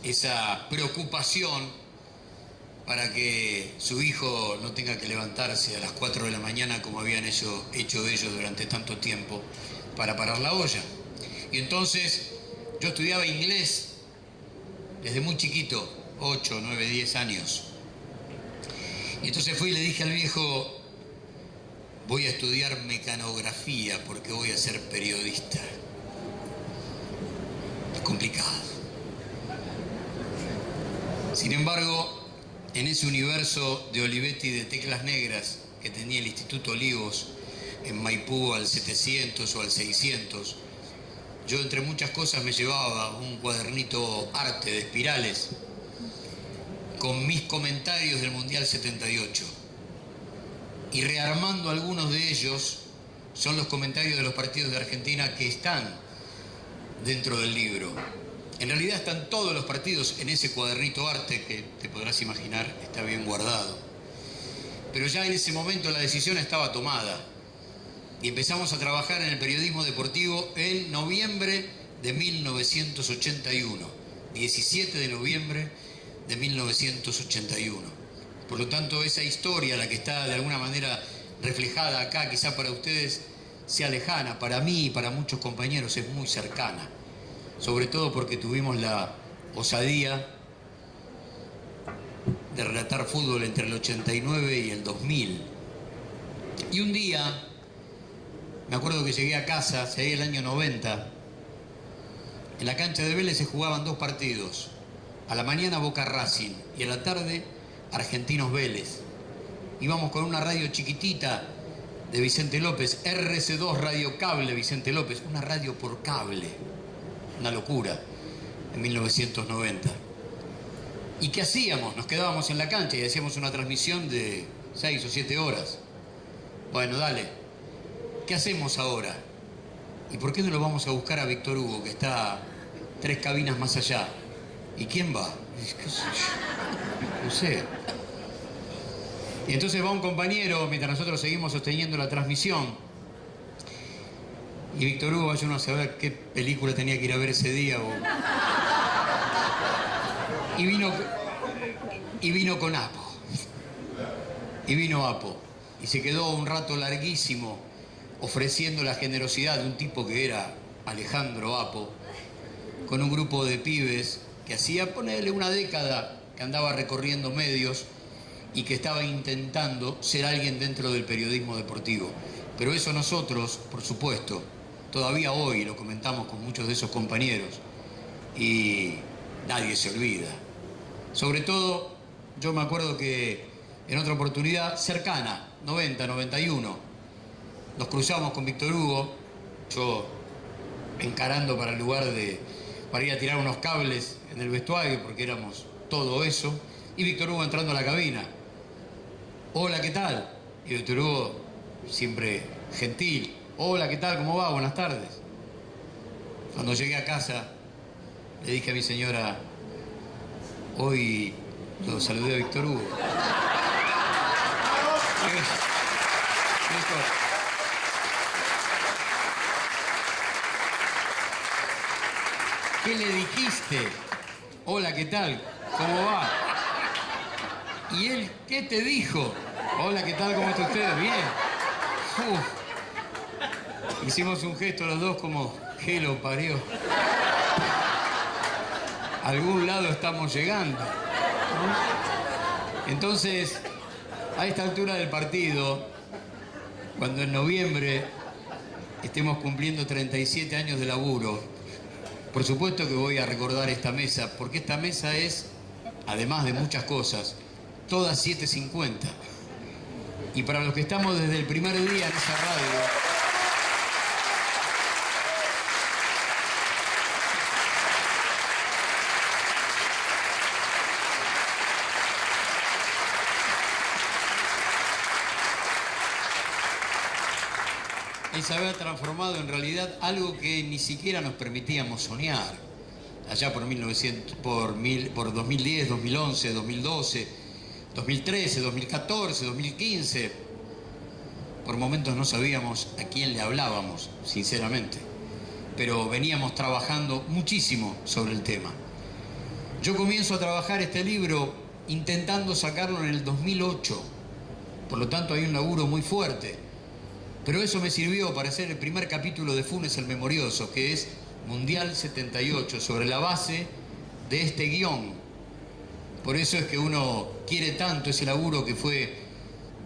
esa preocupación para que su hijo no tenga que levantarse a las 4 de la mañana como habían hecho ellos durante tanto tiempo para parar la olla. Y entonces yo estudiaba inglés desde muy chiquito, 8, 9, 10 años. Y entonces fui y le dije al viejo, voy a estudiar mecanografía porque voy a ser periodista. Es complicado. Sin embargo, en ese universo de Olivetti de teclas negras que tenía el Instituto Olivos en Maipú al 700 o al 600, yo entre muchas cosas me llevaba un cuadernito arte de espirales con mis comentarios del Mundial 78. Y rearmando algunos de ellos son los comentarios de los partidos de Argentina que están dentro del libro. En realidad están todos los partidos en ese cuadernito arte que te podrás imaginar está bien guardado. Pero ya en ese momento la decisión estaba tomada y empezamos a trabajar en el periodismo deportivo en noviembre de 1981, 17 de noviembre de 1981. Por lo tanto, esa historia, la que está de alguna manera reflejada acá, quizá para ustedes sea lejana, para mí y para muchos compañeros es muy cercana. Sobre todo porque tuvimos la osadía de relatar fútbol entre el 89 y el 2000. Y un día, me acuerdo que llegué a casa, sería el año 90, en la cancha de Vélez se jugaban 2 partidos. A la mañana Boca Racing y a la tarde Argentinos Vélez. Íbamos con una radio chiquitita de Vicente López, RC2 Radio Cable Vicente López, una radio por cable. Una locura, en 1990. ¿Y qué hacíamos? Nos quedábamos en la cancha y hacíamos una transmisión de 6 o 7 horas. Bueno, dale, ¿qué hacemos ahora? ¿Y por qué no lo vamos a buscar a Víctor Hugo, que está 3 cabinas más allá? ¿Y quién va? ¿Qué sé yo? No sé. Y entonces va un compañero, mientras nosotros seguimos sosteniendo la transmisión, y Víctor Hugo vaya uno a saber qué película tenía que ir a ver ese día. Y vino con Apo. Y vino Apo. Y se quedó un rato larguísimo ofreciendo la generosidad de un tipo que era Alejandro Apo, con un grupo de pibes que hacía, ponerle una década, que andaba recorriendo medios y que estaba intentando ser alguien dentro del periodismo deportivo. Pero eso nosotros, por supuesto, todavía hoy lo comentamos con muchos de esos compañeros y nadie se olvida. Sobre todo, yo me acuerdo que en otra oportunidad cercana, 90, 91, nos cruzamos con Víctor Hugo, yo encarando para el lugar para ir a tirar unos cables en el vestuario, porque éramos todo eso, y Víctor Hugo entrando a la cabina. Hola, ¿qué tal? Y Víctor Hugo, siempre gentil. Hola, ¿qué tal? ¿Cómo va? Buenas tardes. Cuando llegué a casa, le dije a mi señora, hoy lo saludé a Víctor Hugo. ¿Qué le dijiste? Hola, ¿qué tal? ¿Cómo va? ¿Y él qué te dijo? Hola, ¿qué tal? ¿Cómo está usted? Bien. Hicimos un gesto los dos como, ¿qué lo parió? A algún lado estamos llegando, ¿no? Entonces, a esta altura del partido, cuando en noviembre estemos cumpliendo 37 años de laburo, por supuesto que voy a recordar esta mesa, porque esta mesa es, además de muchas cosas, toda 750. Y para los que estamos desde el primer día en esa radio, es haber transformado en realidad algo que ni siquiera nos permitíamos soñar. Allá por 2010, 2011, 2012, 2013, 2014, 2015. Por momentos no sabíamos a quién le hablábamos, sinceramente. Pero veníamos trabajando muchísimo sobre el tema. Yo comienzo a trabajar este libro intentando sacarlo en el 2008. Por lo tanto hay un laburo muy fuerte. Pero eso me sirvió para hacer el primer capítulo de Funes el Memorioso, que es Mundial 78, sobre la base de este guión. Por eso es que uno quiere tanto ese laburo que fue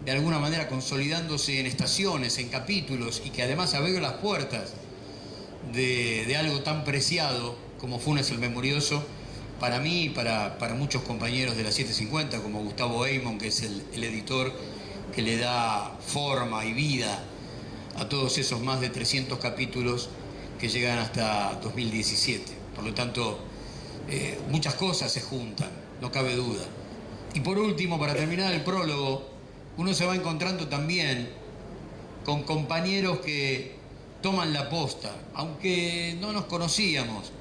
de alguna manera consolidándose en estaciones, en capítulos, y que además abrió las puertas de algo tan preciado como Funes el Memorioso, para mí y para muchos compañeros de la 750, como Gustavo Eymon, que es el editor que le da forma y vida a todos esos más de 300 capítulos que llegan hasta 2017. Por lo tanto, muchas cosas se juntan, no cabe duda. Y por último, para terminar el prólogo, uno se va encontrando también con compañeros que toman la posta, aunque no nos conocíamos,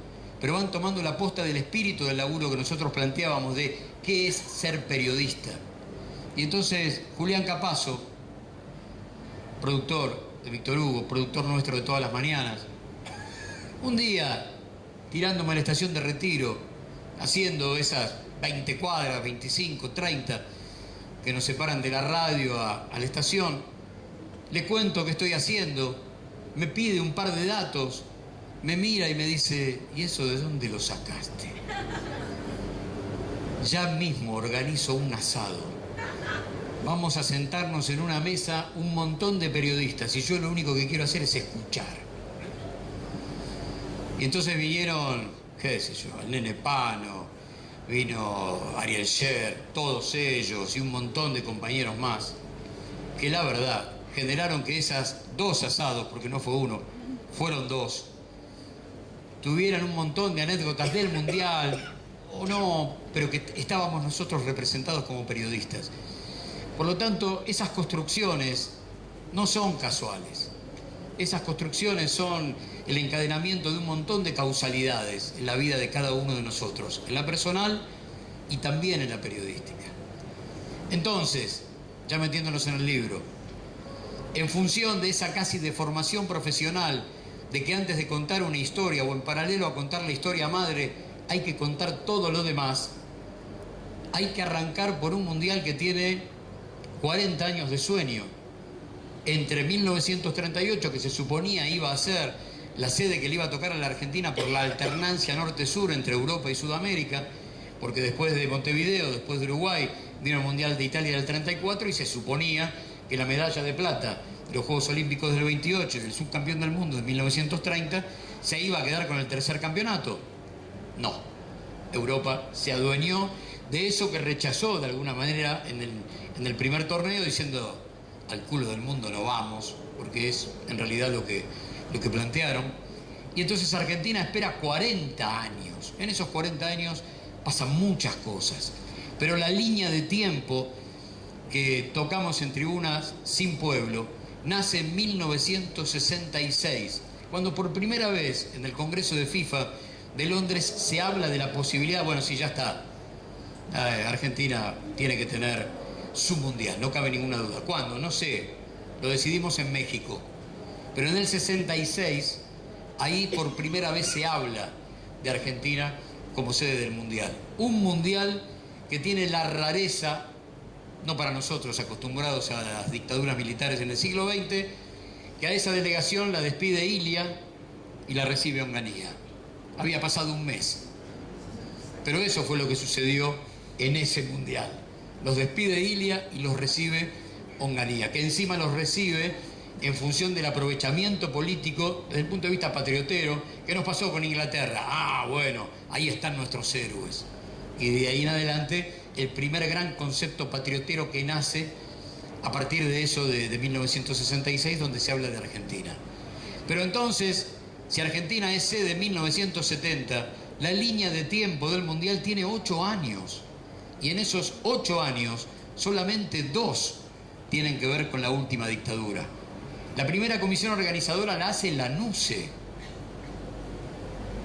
pero van tomando la posta del espíritu del laburo que nosotros planteábamos de qué es ser periodista. Y entonces Julián Capazo, productor de Víctor Hugo, productor nuestro de Todas las Mañanas, un día tirándome a la estación de Retiro, haciendo esas 20 cuadras, 25, 30 que nos separan de la radio a la estación, le cuento qué estoy haciendo, me pide un par de datos, me mira y me dice, ¿y eso de dónde lo sacaste? Ya mismo organizo un asado. Vamos a sentarnos en una mesa un montón de periodistas y yo lo único que quiero hacer es escuchar. Y entonces vinieron, qué sé yo, el Nene Pano, vino Ariel Sher, todos ellos y un montón de compañeros más, que la verdad generaron que esas dos asados, porque no fue uno, fueron dos, tuvieran un montón de anécdotas del Mundial, o no, pero que estábamos nosotros representados como periodistas. Por lo tanto, esas construcciones no son casuales. Esas construcciones son el encadenamiento de un montón de causalidades en la vida de cada uno de nosotros, en la personal y también en la periodística. Entonces, ya metiéndonos en el libro, en función de esa casi deformación profesional de que antes de contar una historia o en paralelo a contar la historia madre hay que contar todo lo demás, hay que arrancar por un mundial que tiene 40 años de sueño. Entre 1938, que se suponía iba a ser la sede que le iba a tocar a la Argentina por la alternancia norte-sur entre Europa y Sudamérica, porque después de Montevideo, después de Uruguay, vino el Mundial de Italia del 34 y se suponía que la medalla de plata de los Juegos Olímpicos del 28 y del subcampeón del mundo de 1930 se iba a quedar con el tercer campeonato. No, Europa se adueñó de eso que rechazó de alguna manera en el primer torneo, diciendo al culo del mundo no vamos, porque es en realidad lo que plantearon. Y entonces Argentina espera 40 años. En esos 40 años pasan muchas cosas, pero la línea de tiempo que tocamos en Tribunas Sin Pueblo nace en 1966, cuando por primera vez en el Congreso de FIFA de Londres se habla de la posibilidad, bueno, sí, ya está, Argentina tiene que tener su mundial, no cabe ninguna duda. ¿Cuándo? No sé, lo decidimos en México, pero en el 66, ahí por primera vez se habla de Argentina como sede del mundial. Un mundial que tiene la rareza, no para nosotros acostumbrados a las dictaduras militares en el siglo XX, que a esa delegación la despide Ilia y la recibe Onganía. Había pasado un mes, pero eso fue lo que sucedió en ese mundial. Los despide Ilia y los recibe Onganía, que encima los recibe en función del aprovechamiento político desde el punto de vista patriotero. ¿Qué nos pasó con Inglaterra? Ah, bueno, ahí están nuestros héroes. Y de ahí en adelante el primer gran concepto patriotero que nace a partir de eso de 1966, donde se habla de Argentina. Pero entonces, si Argentina es sede de 1970, la línea de tiempo del Mundial tiene 8 años. Y en esos 8 años, solamente 2 tienen que ver con la última dictadura. La primera comisión organizadora la hace la NUCE.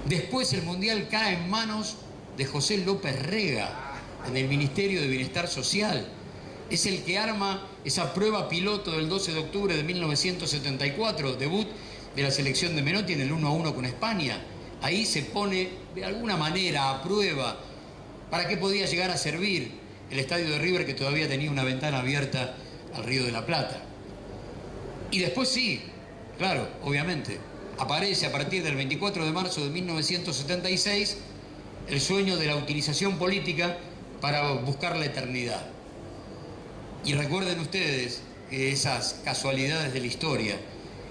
Después el Mundial cae en manos de José López Rega, en el Ministerio de Bienestar Social. Es el que arma esa prueba piloto del 12 de octubre de 1974, debut de la selección de Menotti en el 1-1 con España. Ahí se pone de alguna manera a prueba para qué podía llegar a servir el estadio de River, que todavía tenía una ventana abierta al Río de la Plata. Y después sí, claro, obviamente, aparece a partir del 24 de marzo de 1976 el sueño de la utilización política para buscar la eternidad. Y recuerden ustedes que esas casualidades de la historia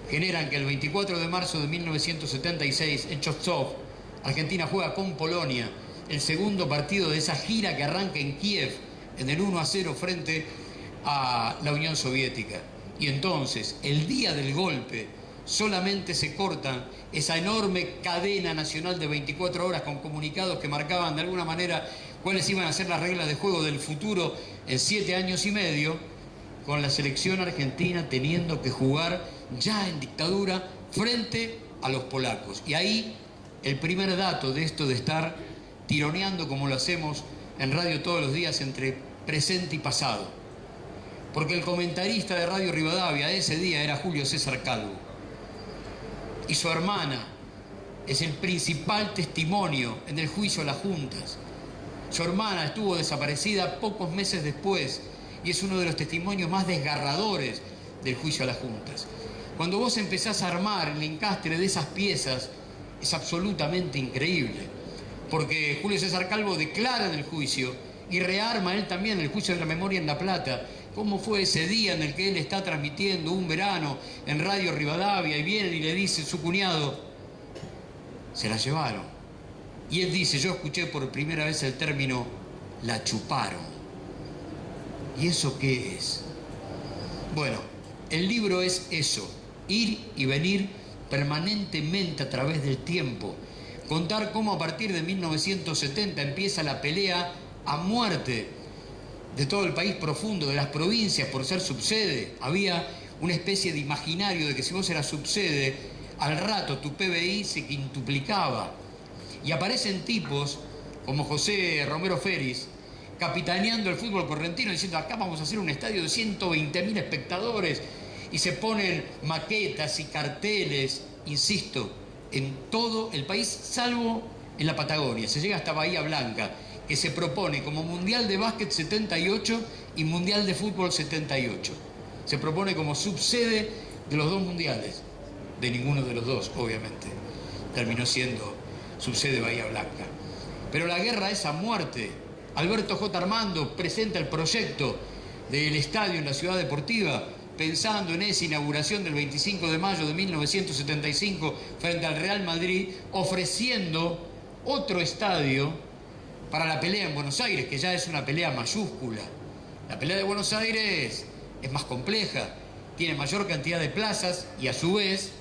generan que el 24 de marzo de 1976 en Chostov, Argentina juega con Polonia el segundo partido de esa gira que arranca en Kiev en el 1-0 frente a la Unión Soviética. Y entonces, el día del golpe, solamente se cortan esa enorme cadena nacional de 24 horas con comunicados que marcaban de alguna manera cuáles iban a ser las reglas de juego del futuro en 7 años y medio, con la selección argentina teniendo que jugar ya en dictadura frente a los polacos. Y ahí el primer dato de esto de estar tironeando como lo hacemos en radio todos los días entre presente y pasado. Porque el comentarista de Radio Rivadavia ese día era Julio César Calvo. Y su hermana es el principal testimonio en el juicio a las juntas. Su hermana estuvo desaparecida pocos meses después y es uno de los testimonios más desgarradores del juicio a las juntas. Cuando vos empezás a armar el encastre de esas piezas, es absolutamente increíble. Porque Julio César Calvo declara en el juicio y rearma él también el juicio de la memoria en La Plata. ¿Cómo fue ese día en el que él está transmitiendo un verano en Radio Rivadavia y viene y le dice a su cuñado, se la llevaron? Y él dice, yo escuché por primera vez el término, la chuparon. ¿Y eso qué es? Bueno, el libro es eso, ir y venir permanentemente a través del tiempo. Contar cómo a partir de 1970 empieza la pelea a muerte de todo el país profundo, de las provincias por ser subsede. Había una especie de imaginario de que si vos eras subsede, al rato tu PBI se quintuplicaba. Y aparecen tipos como José Romero Feris, capitaneando el fútbol correntino, diciendo acá vamos a hacer un estadio de 120.000 espectadores, y se ponen maquetas y carteles, insisto, en todo el país, salvo en la Patagonia. Se llega hasta Bahía Blanca, que se propone como Mundial de Básquet 78 y Mundial de Fútbol 78. Se propone como subsede de los dos mundiales, de ninguno de los dos, obviamente. Terminó siendo subsede Bahía Blanca. Pero la guerra es a muerte. Alberto J. Armando presenta el proyecto del estadio en la Ciudad Deportiva, pensando en esa inauguración del 25 de mayo de 1975 frente al Real Madrid, ofreciendo otro estadio para la pelea en Buenos Aires, que ya es una pelea mayúscula. La pelea de Buenos Aires es más compleja, tiene mayor cantidad de plazas y a su vez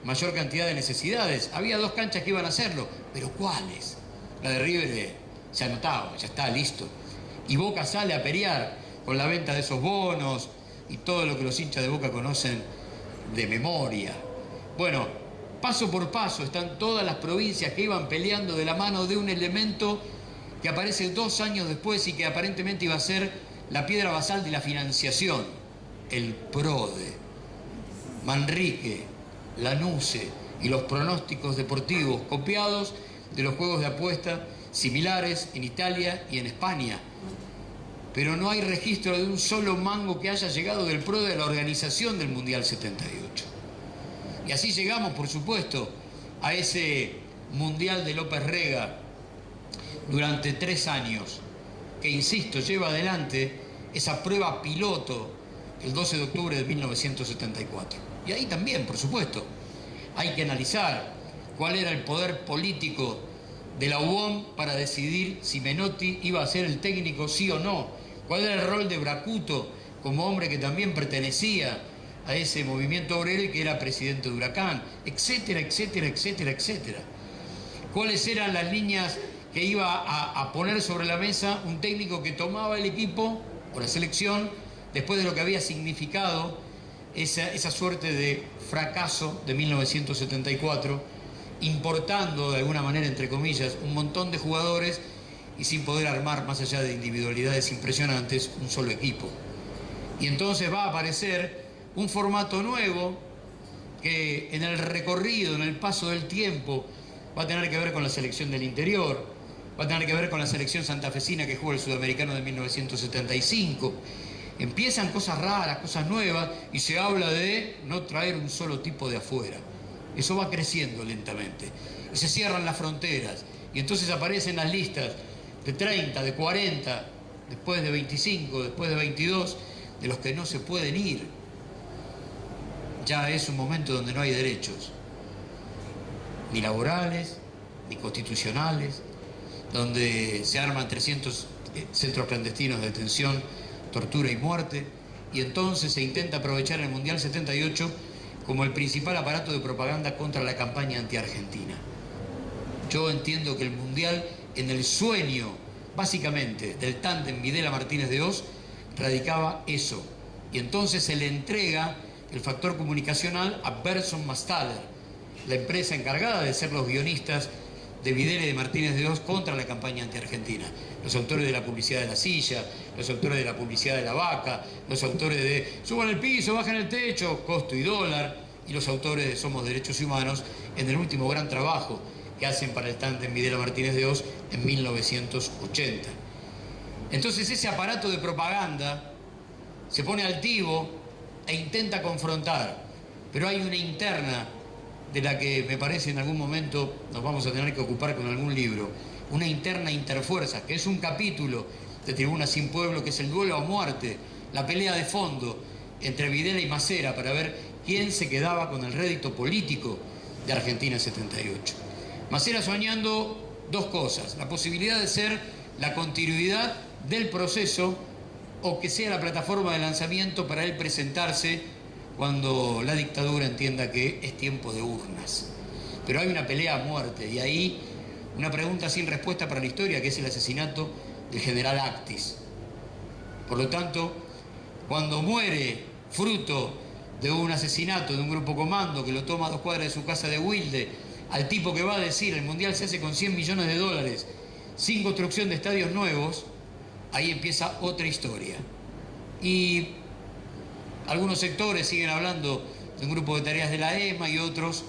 mayor cantidad de necesidades. Había 2 canchas que iban a hacerlo, pero ¿cuáles? La de River se anotaba, ya está, listo. Y Boca sale a pelear con la venta de esos bonos y todo lo que los hinchas de Boca conocen de memoria. Bueno, paso por paso están todas las provincias que iban peleando de la mano de un elemento que aparece 2 años después y que aparentemente iba a ser la piedra basal de la financiación, el PRODE. Manrique, Lanuse y los pronósticos deportivos copiados de los juegos de apuesta similares en Italia y en España. Pero no hay registro de un solo mango que haya llegado del PRODE a la organización del Mundial 78. Y así llegamos, por supuesto, a ese Mundial de López Rega durante 3 años, que, insisto, lleva adelante esa prueba piloto el 12 de octubre de 1974. Y ahí también, por supuesto, hay que analizar cuál era el poder político de la UOM para decidir si Menotti iba a ser el técnico sí o no, cuál era el rol de Bracuto como hombre que también pertenecía a ese movimiento obrero y que era presidente de Huracán, etcétera, etcétera, etcétera, etcétera. ¿Cuáles eran las líneas que iba a poner sobre la mesa un técnico que tomaba el equipo o la selección después de lo que había significado esa suerte de fracaso de 1974, importando de alguna manera, entre comillas, un montón de jugadores y sin poder armar, más allá de individualidades impresionantes, un solo equipo? Y entonces va a aparecer un formato nuevo que en el recorrido, en el paso del tiempo, va a tener que ver con la selección del interior, va a tener que ver con la selección santafesina que jugó el Sudamericano de 1975, Empiezan cosas raras, cosas nuevas, y se habla de no traer un solo tipo de afuera. Eso va creciendo lentamente. Y se cierran las fronteras. Y entonces aparecen las listas de 30, de 40, después de 25, después de 22, de los que no se pueden ir. Ya es un momento donde no hay derechos, ni laborales, ni constitucionales, donde se arman 300 centros clandestinos de detención, tortura y muerte, y entonces se intenta aprovechar el Mundial 78 como el principal aparato de propaganda contra la campaña anti-argentina. Yo entiendo que el Mundial, en el sueño, básicamente, del tándem Videla-Martínez de Hoz, radicaba eso. Y entonces se le entrega el factor comunicacional a Berson Mastaler, la empresa encargada de ser los guionistas de Videla y de Martínez de Hoz contra la campaña anti-argentina. Los autores de la publicidad de la silla, los autores de la publicidad de la vaca, los autores de suban el piso, bajan el techo, costo y dólar, y los autores de Somos Derechos Humanos en el último gran trabajo que hacen para el tándem Videla Martínez de Hoz en 1980. Entonces ese aparato de propaganda se pone altivo e intenta confrontar, pero hay una interna de la que me parece en algún momento nos vamos a tener que ocupar con algún libro, una interna interfuerzas, que es un capítulo de Tribuna Sin Pueblo, que es el duelo a muerte, la pelea de fondo entre Videla y Macera para ver quién se quedaba con el rédito político de Argentina 78. Macera soñando dos cosas: la posibilidad de ser la continuidad del proceso o que sea la plataforma de lanzamiento para él presentarse cuando la dictadura entienda que es tiempo de urnas. Pero hay una pelea a muerte y ahí una pregunta sin respuesta para la historia, que es el asesinato del general Actis. Por lo tanto, cuando muere fruto de un asesinato de un grupo comando que lo toma a 2 cuadras de su casa de Wilde, al tipo que va a decir el Mundial se hace con 100 millones de dólares sin construcción de estadios nuevos, ahí empieza otra historia. Y algunos sectores siguen hablando de un grupo de tareas de la ESMA y otros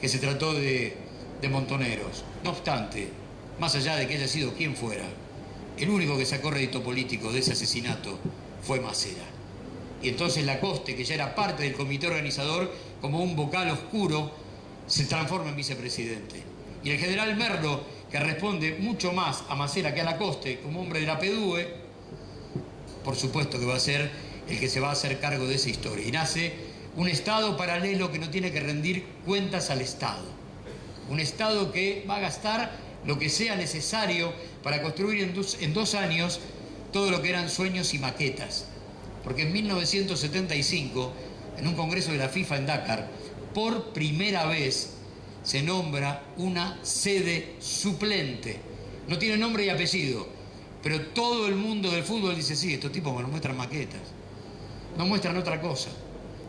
que se trató de montoneros. No obstante, más allá de que haya sido quien fuera, el único que sacó rédito político de ese asesinato fue Macera. Y entonces Lacoste, que ya era parte del comité organizador, como un vocal oscuro, se transforma en vicepresidente. Y el general Merlo, que responde mucho más a Macera que a Lacoste, como hombre de la PDUE, por supuesto que va a ser el que se va a hacer cargo de esa historia. Y nace un Estado paralelo que no tiene que rendir cuentas al Estado. Un Estado que va a gastar lo que sea necesario para construir en dos años todo lo que eran sueños y maquetas. Porque en 1975, en un congreso de la FIFA en Dakar, por primera vez se nombra una sede suplente. No tiene nombre y apellido, pero todo el mundo del fútbol dice, sí, estos tipos nos muestran maquetas, no muestran otra cosa.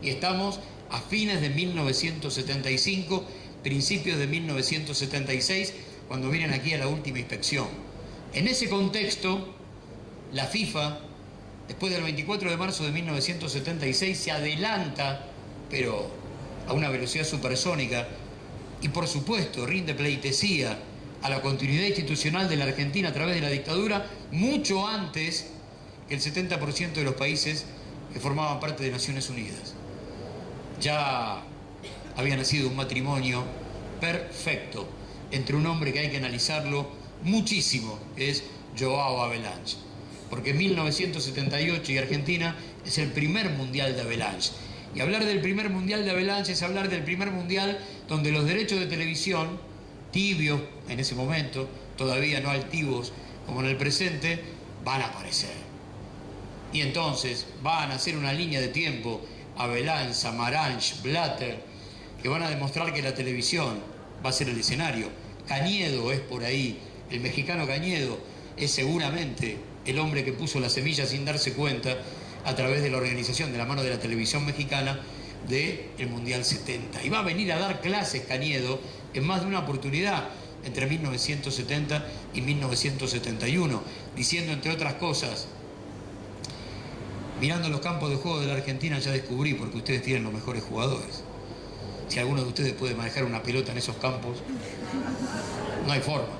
Y estamos a fines de 1975, principios de 1976, cuando vienen aquí a la última inspección. En ese contexto, la FIFA, después del 24 de marzo de 1976, se adelanta, pero a una velocidad supersónica, y por supuesto rinde pleitesía a la continuidad institucional de la Argentina a través de la dictadura, mucho antes que el 70% de los países que formaban parte de Naciones Unidas. Ya había nacido un matrimonio perfecto entre un hombre que hay que analizarlo muchísimo, que es Joao Havelange. Porque 1978 y Argentina es el primer mundial de Havelange. Y hablar del primer mundial de Havelange es hablar del primer mundial donde los derechos de televisión, tibios en ese momento, todavía no altivos como en el presente, van a aparecer. Y entonces van a hacer una línea de tiempo, Havelange, Samaranch, Blatter, que van a demostrar que la televisión va a ser el escenario. Cañedo es por ahí, el mexicano Cañedo es seguramente el hombre que puso la semilla sin darse cuenta a través de la organización de la mano de la televisión mexicana del Mundial 70. Y va a venir a dar clases Cañedo en más de una oportunidad entre 1970 y 1971, diciendo entre otras cosas, mirando los campos de juego de la Argentina ya descubrí porque ustedes tienen los mejores jugadores. Si alguno de ustedes puede manejar una pelota en esos campos, no hay forma.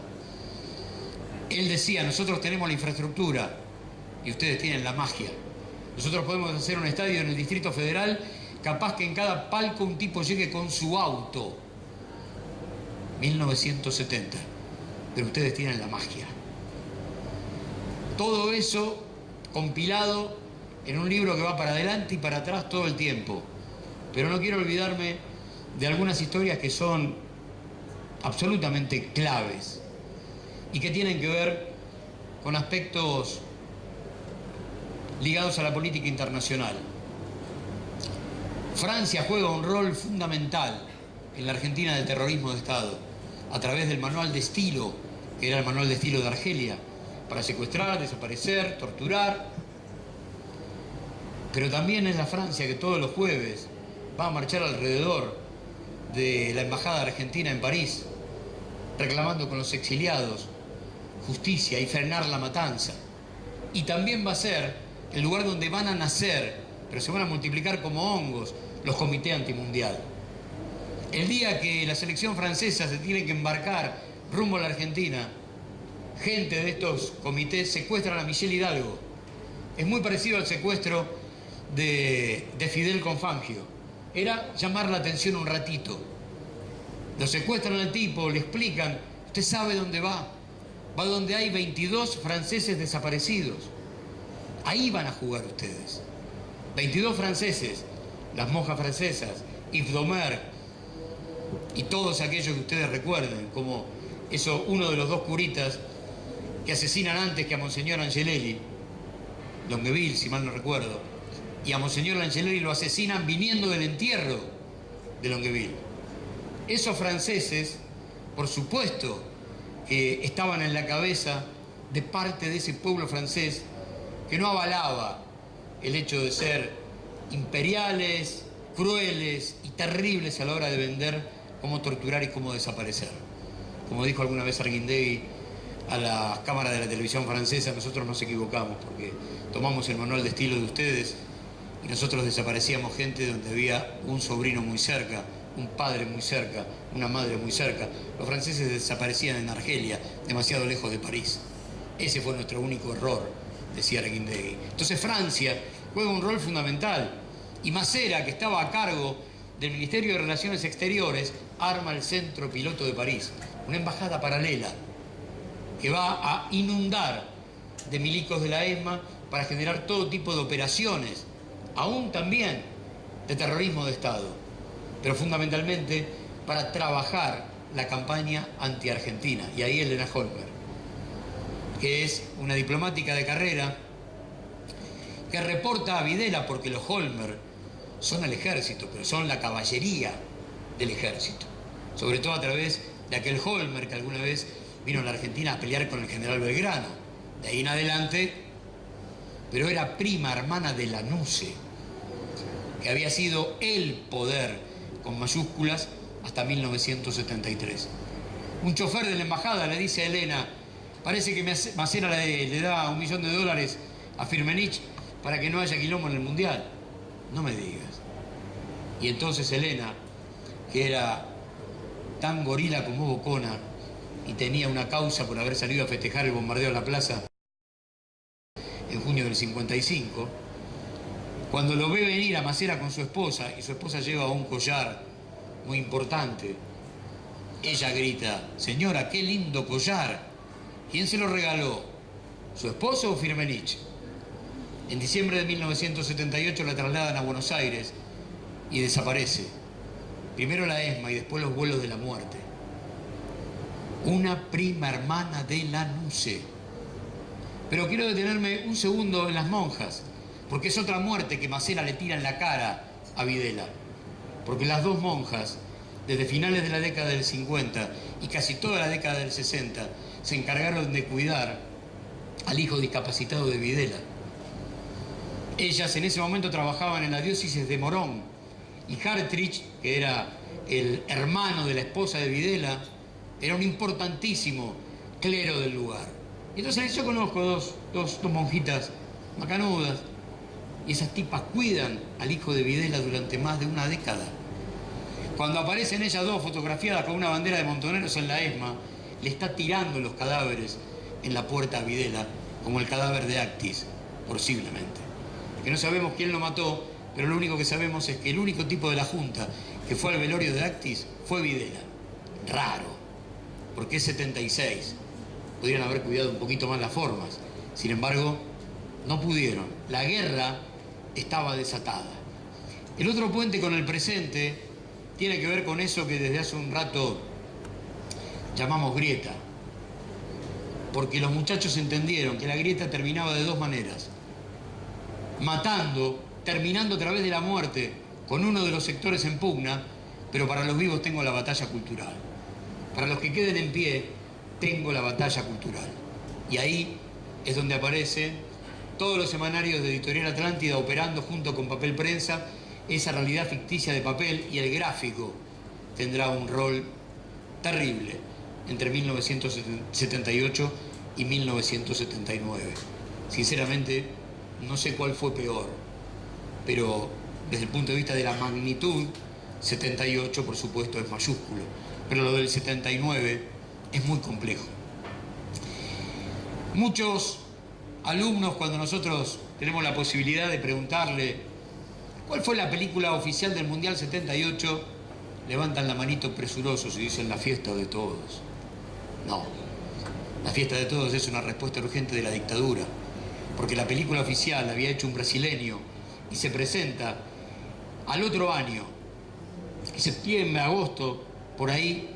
Él decía, nosotros tenemos la infraestructura y ustedes tienen la magia. Nosotros podemos hacer un estadio en el Distrito Federal, capaz que en cada palco un tipo llegue con su auto. 1970. Pero ustedes tienen la magia. Todo eso compilado en un libro que va para adelante y para atrás todo el tiempo. Pero no quiero olvidarme de algunas historias que son absolutamente claves y que tienen que ver con aspectos ligados a la política internacional. Francia juega un rol fundamental en la Argentina del terrorismo de Estado, a través del manual de estilo, que era el manual de estilo de Argelia, para secuestrar, desaparecer, torturar. Pero también es la Francia que todos los jueves va a marchar alrededor de la Embajada Argentina en París, reclamando con los exiliados justicia y frenar la matanza. Y también va a ser el lugar donde van a nacer, pero se van a multiplicar como hongos, los comités antimundial. El día que la selección francesa se tiene que embarcar rumbo a la Argentina, gente de estos comités secuestran a Michel Hidalgo. Es muy parecido al secuestro de Fidel con Fangio. Era llamar la atención un ratito. Lo secuestran al tipo, le explican, usted sabe dónde va. Va donde hay 22 franceses desaparecidos. Ahí van a jugar ustedes. 22 franceses, las monjas francesas, Yves Domer y todos aquellos que ustedes recuerden, como uno de los dos curitas que asesinan antes que a Monseñor Angelelli, Longueville, si mal no recuerdo, y a Monseñor Angelelli lo asesinan viniendo del entierro de Longueville. Esos franceses, por supuesto, estaban en la cabeza de parte de ese pueblo francés que no avalaba el hecho de ser imperiales, crueles y terribles a la hora de vender cómo torturar y cómo desaparecer. Como dijo alguna vez Arguindegui a la cámara de la televisión francesa, nosotros nos equivocamos porque tomamos el manual de estilo de ustedes y nosotros desaparecíamos gente donde había un sobrino muy cerca, un padre muy cerca, una madre muy cerca. Los franceses desaparecían en Argelia, demasiado lejos de París. Ese fue nuestro único error, decía Arguindegui. Entonces Francia juega un rol fundamental y Massera, que estaba a cargo del Ministerio de Relaciones Exteriores, arma el Centro Piloto de París, una embajada paralela que va a inundar de milicos de la ESMA para generar todo tipo de operaciones, aún también de terrorismo de Estado, pero fundamentalmente para trabajar la campaña anti-argentina. Y ahí Elena Holmer, que es una diplomática de carrera, que reporta a Videla, porque los Holmer son el ejército, pero son la caballería del ejército, sobre todo a través de aquel Holmer que alguna vez vino a la Argentina a pelear con el general Belgrano, de ahí en adelante, pero era prima hermana de Lanusse, que había sido el poder con mayúsculas hasta 1973. Un chofer de la embajada le dice a Elena, parece que Massera le da $1 millón a Firmenich para que no haya quilombo en el Mundial. No me digas. Y entonces Elena, que era tan gorila como bocona y tenía una causa por haber salido a festejar el bombardeo a la plaza en junio del 55, cuando lo ve venir a Massera con su esposa, y su esposa lleva un collar muy importante, ella grita, señora, qué lindo collar. ¿Quién se lo regaló? ¿Su esposo o Firmenich? En diciembre de 1978 la trasladan a Buenos Aires y desaparece. Primero la ESMA y después los vuelos de la muerte. Una prima hermana de Lanusse. Pero quiero detenerme un segundo en las monjas, porque es otra muerte que Massera le tira en la cara a Videla. Porque las dos monjas, desde finales de la década del 50 y casi toda la década del 60, se encargaron de cuidar al hijo discapacitado de Videla. Ellas en ese momento trabajaban en la diócesis de Morón, y Hartrich, que era el hermano de la esposa de Videla, era un importantísimo clero del lugar. Y entonces yo conozco dos monjitas macanudas, y esas tipas cuidan al hijo de Videla durante más de una década. Cuando aparecen ellas dos fotografiadas con una bandera de Montoneros en la ESMA, le está tirando los cadáveres en la puerta a Videla, como el cadáver de Actis, posiblemente. que no sabemos quién lo mató, pero lo único que sabemos es que el único tipo de la Junta que fue al velorio de Actis fue Videla. Raro, porque es 76. Podrían haber cuidado un poquito más las formas. Sin embargo, no pudieron. La guerra estaba desatada. El otro puente con el presente tiene que ver con eso que desde hace un rato llamamos grieta. Porque los muchachos entendieron que la grieta terminaba de dos maneras. Matando, terminando a través de la muerte con uno de los sectores en pugna, pero para los vivos tengo la batalla cultural. Para los que queden en pie, tengo la batalla cultural. Y ahí es donde aparecen todos los semanarios de Editorial Atlántida operando junto con Papel Prensa, esa realidad ficticia de papel, y el gráfico tendrá un rol terrible entre 1978 y 1979. Sinceramente, no sé cuál fue peor, pero desde el punto de vista de la magnitud, 78 por supuesto es mayúsculo, pero lo del 79 es muy complejo. Muchos alumnos, cuando nosotros tenemos la posibilidad de preguntarle cuál fue la película oficial del Mundial 78, levantan la manito presurosos y dicen La fiesta de todos. No, La fiesta de todos es una respuesta urgente de la dictadura, porque la película oficial la había hecho un brasileño y se presenta al otro año, septiembre, agosto, por ahí,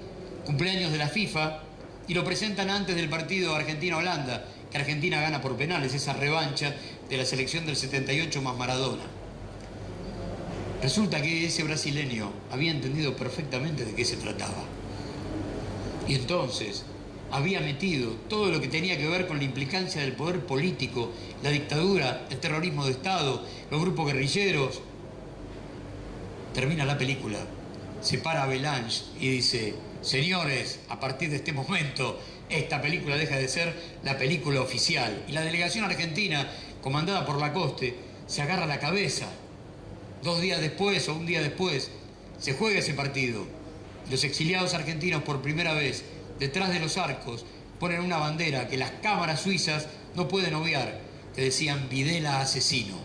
cumpleaños de la FIFA, y lo presentan antes del partido Argentina-Holanda, que Argentina gana por penales, esa revancha de la selección del 78 más Maradona. Resulta que ese brasileño había entendido perfectamente de qué se trataba. Y entonces había metido todo lo que tenía que ver con la implicancia del poder político, la dictadura, el terrorismo de Estado, los grupos guerrilleros. Termina la película, se para Belange y dice: señores, a partir de este momento, esta película deja de ser la película oficial. Y la delegación argentina, comandada por Lacoste, se agarra la cabeza. 2 días después o un día después, se juega ese partido. Los exiliados argentinos, por primera vez, detrás de los arcos, ponen una bandera que las cámaras suizas no pueden obviar, que decían Videla asesino.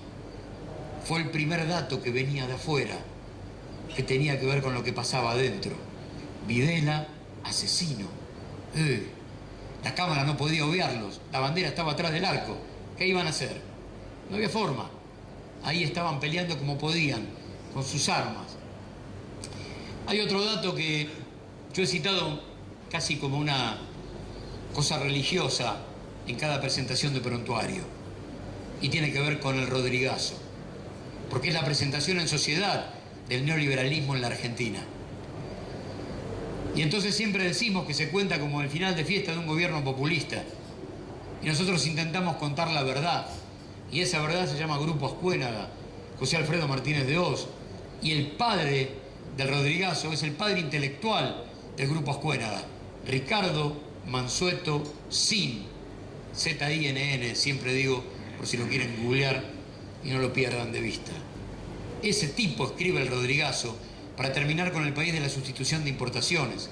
Fue el primer dato que venía de afuera, que tenía que ver con lo que pasaba adentro. Videla asesino. La cámara no podía obviarlos, la bandera estaba atrás del arco. ¿Qué iban a hacer? No había forma. Ahí estaban peleando como podían, con sus armas. Hay otro dato que yo he citado casi como una cosa religiosa en cada presentación de prontuario, y tiene que ver con el Rodrigazo, porque es la presentación en sociedad del neoliberalismo en la Argentina. Y entonces siempre decimos que se cuenta como el final de fiesta de un gobierno populista, y nosotros intentamos contar la verdad, y esa verdad se llama Grupo Ascuénaga, José Alfredo Martínez de Hoz, y el padre del Rodrigazo es el padre intelectual del Grupo Ascuénaga, Ricardo Mansueto Zinn, Z-I-N-N, siempre digo, por si lo quieren googlear y no lo pierdan de vista. Ese tipo escribe el Rodrigazo para terminar con el país de la sustitución de importaciones.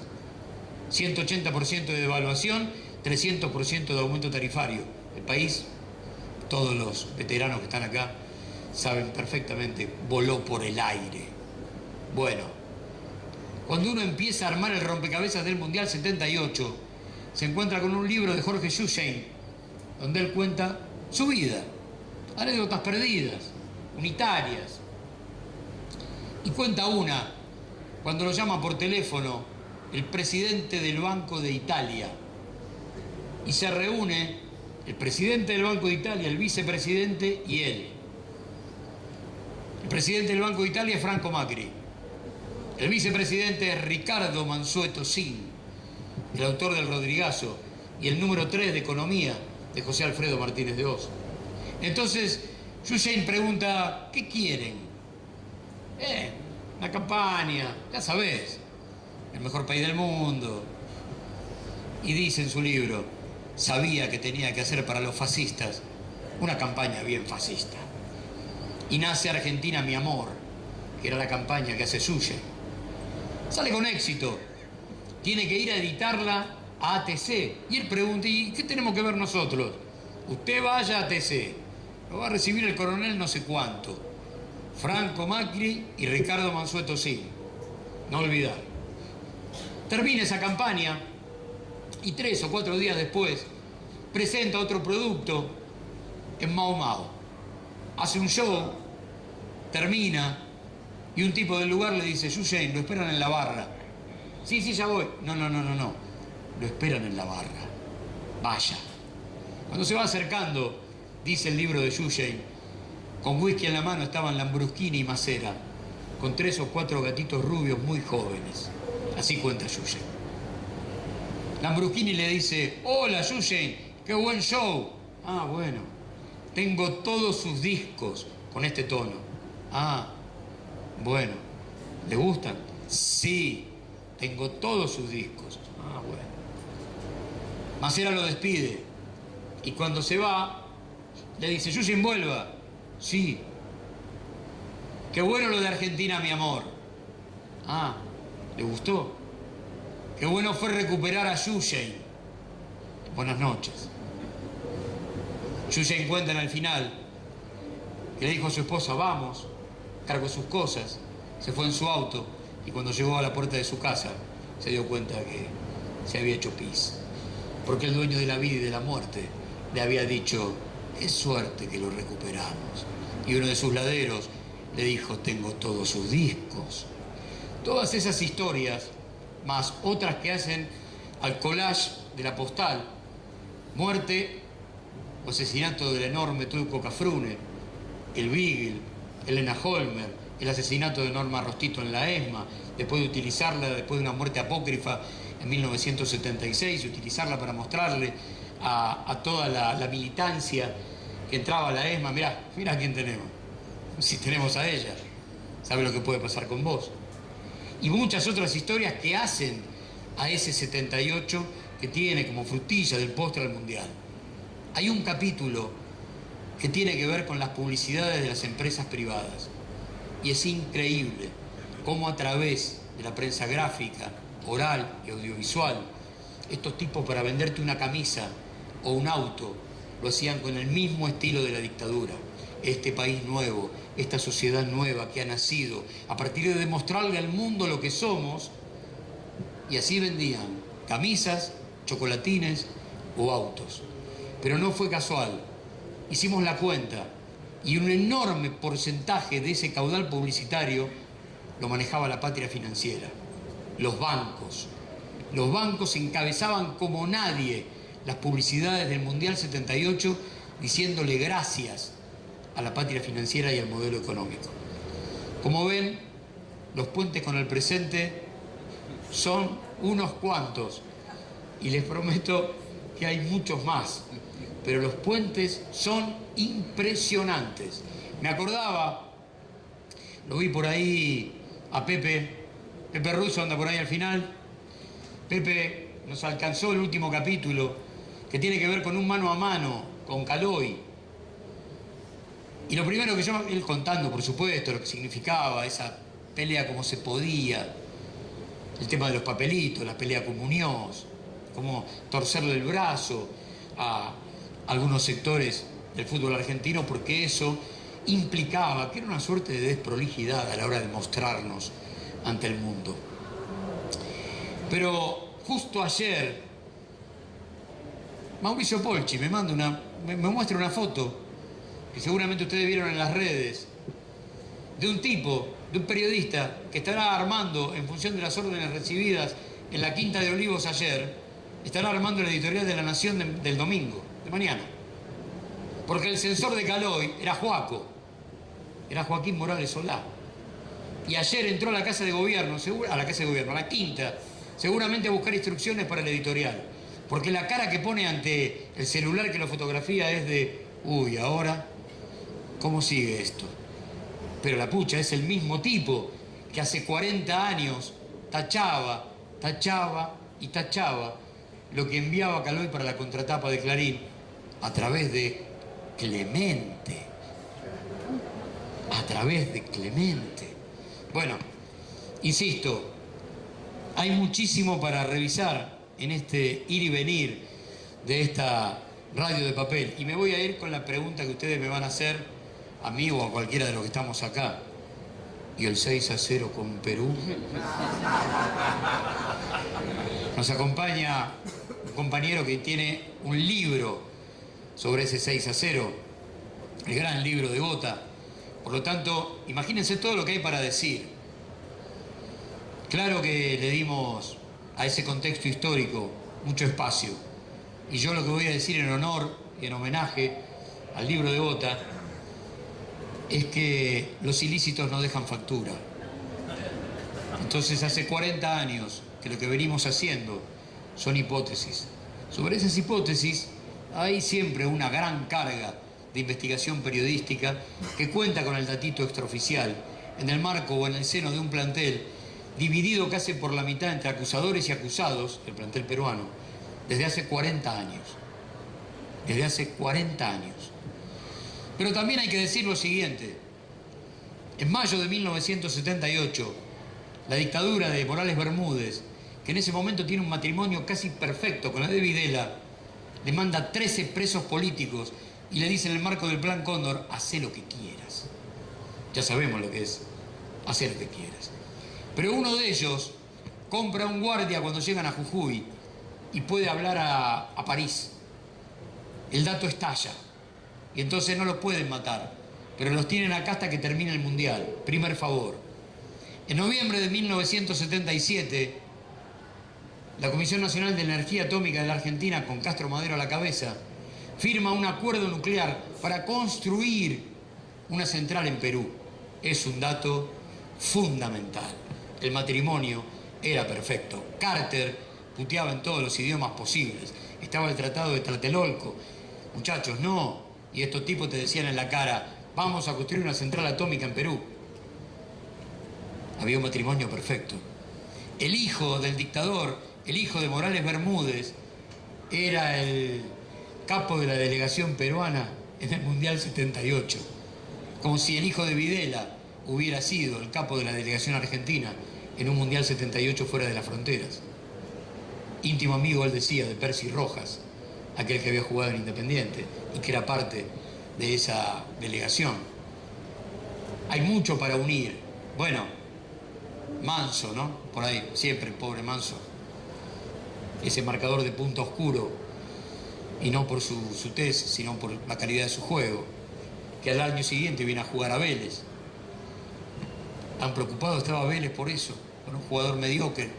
180% de devaluación, 300% de aumento tarifario. El país, todos los veteranos que están acá saben perfectamente, voló por el aire. Bueno, cuando uno empieza a armar el rompecabezas del Mundial 78, se encuentra con un libro de Jorge Schustein, donde él cuenta su vida, anécdotas perdidas, unitarias. Y cuenta una, cuando lo llama por teléfono el presidente del Banco de Italia, y se reúne el presidente del Banco de Italia, el vicepresidente y él. El presidente del Banco de Italia es Franco Macri. El vicepresidente es Ricardo Mansueto Zinn, el autor del Rodrigazo y el número 3 de Economía de José Alfredo Martínez de Hoz. Entonces, Schustein pregunta, ¿qué quieren? Una campaña, ya sabés, el mejor país del mundo. Y dice en su libro, sabía que tenía que hacer para los fascistas una campaña bien fascista. Y nace Argentina mi amor, que era la campaña que hace Schustein. Sale con éxito. Tiene que ir a editarla a ATC. Y él pregunta, ¿y qué tenemos que ver nosotros? Usted vaya a ATC, Lo va a recibir el coronel no sé cuánto, Franco Macri y Ricardo Mansueto Sil. No olvidar. Termina esa campaña y 3 o 4 días después presenta otro producto en Mau Mau. Hace un show, termina y un tipo del lugar le dice: Yushen, lo esperan en la barra. Sí, ya voy. No. Lo esperan en la barra. Vaya. Cuando se va acercando, dice el libro de Yushen, con whisky en la mano estaban Lambrusquini y Macera, con 3 o 4 gatitos rubios muy jóvenes. Así cuenta Yushen. Lambrusquini le dice: hola Yushen, qué buen show. Ah, bueno, tengo todos sus discos con este tono. Ah, bueno, ¿le gustan? Sí, tengo todos sus discos. Ah, bueno. Macera lo despide y cuando se va le dice: Yushen, vuelva. Sí. Qué bueno lo de Argentina, mi amor. Ah, ¿le gustó? Qué bueno fue recuperar a Yushen. Buenas noches. Yushen cuentan al final que le dijo a su esposa: vamos. Cargó sus cosas, se fue en su auto y cuando llegó a la puerta de su casa se dio cuenta que se había hecho pis. Porque el dueño de la vida y de la muerte le había dicho: qué suerte que lo recuperamos. Y uno de sus laderos le dijo: tengo todos sus discos. Todas esas historias, más otras que hacen al collage de la postal, muerte o asesinato del enorme Tulco Cafrune, el Beagle, Elena Holmer, el asesinato de Norma Rostito en la ESMA, después de utilizarla, después de una muerte apócrifa en 1976, y utilizarla para mostrarle a toda la militancia que entraba a la ESMA: mirá quién tenemos. Si tenemos a ella, ¿sabe lo que puede pasar con vos? Y muchas otras historias que hacen a ese 78 que tiene como frutilla del postre al Mundial. Hay un capítulo que tiene que ver con las publicidades de las empresas privadas. Y es increíble cómo a través de la prensa gráfica, oral y audiovisual, estos tipos, para venderte una camisa o un auto, lo hacían con el mismo estilo de la dictadura. Este país nuevo, esta sociedad nueva que ha nacido a partir de demostrarle al mundo lo que somos, y así vendían camisas, chocolatines o autos. Pero no fue casual. Hicimos la cuenta y un enorme porcentaje de ese caudal publicitario lo manejaba la patria financiera, los bancos. Los bancos encabezaban como nadie las publicidades del Mundial 78 diciéndole gracias a la patria financiera y al modelo económico. Como ven, los puentes con el presente son unos cuantos y les prometo que hay muchos más. Pero los puentes son impresionantes. Me acordaba, lo vi por ahí a Pepe Russo, anda por ahí al final. Pepe nos alcanzó el último capítulo que tiene que ver con un mano a mano con Caloi. Y lo primero que él contando, por supuesto, lo que significaba esa pelea como se podía, el tema de los papelitos, la pelea con Muñoz, cómo torcerle el brazo a algunos sectores del fútbol argentino, porque eso implicaba que era una suerte de desprolijidad a la hora de mostrarnos ante el mundo. Pero justo ayer Mauricio Polchi me muestra una foto que seguramente ustedes vieron en las redes, de un tipo, de un periodista que estará armando, en función de las órdenes recibidas en la Quinta de Olivos ayer, estará armando la editorial de La Nación del domingo, de mañana. Porque el censor de Caloi era Joaco, era Joaquín Morales Solá. Y ayer entró a la Casa de Gobierno, a la Quinta, seguramente a buscar instrucciones para el editorial. Porque la cara que pone ante el celular que lo fotografía es de: uy, ahora, ¿cómo sigue esto? Pero la pucha, es el mismo tipo que hace 40 años tachaba y tachaba lo que enviaba Caloi para la contratapa de Clarín a través de Clemente. A través de Clemente. Bueno, insisto, hay muchísimo para revisar en este ir y venir de esta radio de papel. Y me voy a ir con la pregunta que ustedes me van a hacer, a mí o a cualquiera de los que estamos acá. ¿Y el 6-0 con Perú? Nos acompaña un compañero que tiene un libro sobre ese 6-0, el gran libro de Bota. Por lo tanto, imagínense todo lo que hay para decir. Claro que le dimos a ese contexto histórico mucho espacio. Y yo lo que voy a decir en honor y en homenaje al libro de Bota es que los ilícitos no dejan factura. Entonces hace 40 años que lo que venimos haciendo son hipótesis. Sobre esas hipótesis hay siempre una gran carga de investigación periodística que cuenta con el datito extraoficial en el marco o en el seno de un plantel dividido casi por la mitad entre acusadores y acusados, el plantel peruano, desde hace 40 años. Desde hace 40 años. Pero también hay que decir lo siguiente. En mayo de 1978, la dictadura de Morales Bermúdez, que en ese momento tiene un matrimonio casi perfecto con la de Videla, le manda 13 presos políticos y le dice en el marco del Plan Cóndor, hacé lo que quieras. Ya sabemos lo que es hacer lo que quieras. Pero uno de ellos compra un guardia cuando llegan a Jujuy y puede hablar a París. El dato estalla y entonces no los pueden matar, pero los tienen acá hasta que termine el Mundial. Primer favor. En noviembre de 1977, la Comisión Nacional de Energía Atómica de la Argentina, con Castro Madero a la cabeza, firma un acuerdo nuclear para construir una central en Perú. Es un dato fundamental. El matrimonio era perfecto. Carter puteaba en todos los idiomas posibles. Estaba el Tratado de Tlatelolco. Muchachos, no. Y estos tipos te decían en la cara, vamos a construir una central atómica en Perú. Había un matrimonio perfecto. El hijo del dictador, el hijo de Morales Bermúdez, era el capo de la delegación peruana en el Mundial 78. Como si el hijo de Videla hubiera sido el capo de la delegación argentina en un Mundial 78 fuera de las fronteras. Íntimo amigo, él decía, de Percy Rojas, aquel que había jugado en Independiente y que era parte de esa delegación. Hay mucho para unir. Bueno, Manso, ¿no? Por ahí, siempre el pobre Manso. Ese marcador de punto oscuro, y no por su tez, sino por la calidad de su juego, que al año siguiente viene a jugar a Vélez. Tan preocupado estaba Vélez por eso, por un jugador mediocre.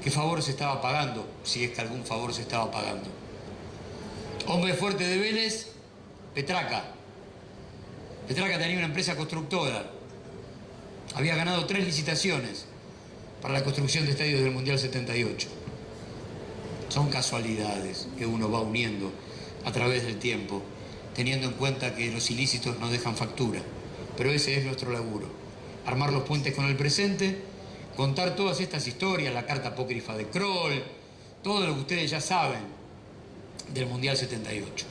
¿Qué favor se estaba pagando? Si es que algún favor se estaba pagando. Hombre fuerte de Vélez, Petraca. Petraca tenía una empresa constructora. Había ganado 3 licitaciones para la construcción de estadios del Mundial 78. Son casualidades que uno va uniendo a través del tiempo, teniendo en cuenta que los ilícitos no dejan factura. Pero ese es nuestro laburo. Armar los puentes con el presente, contar todas estas historias, la carta apócrifa de Kroll, todo lo que ustedes ya saben del Mundial 78.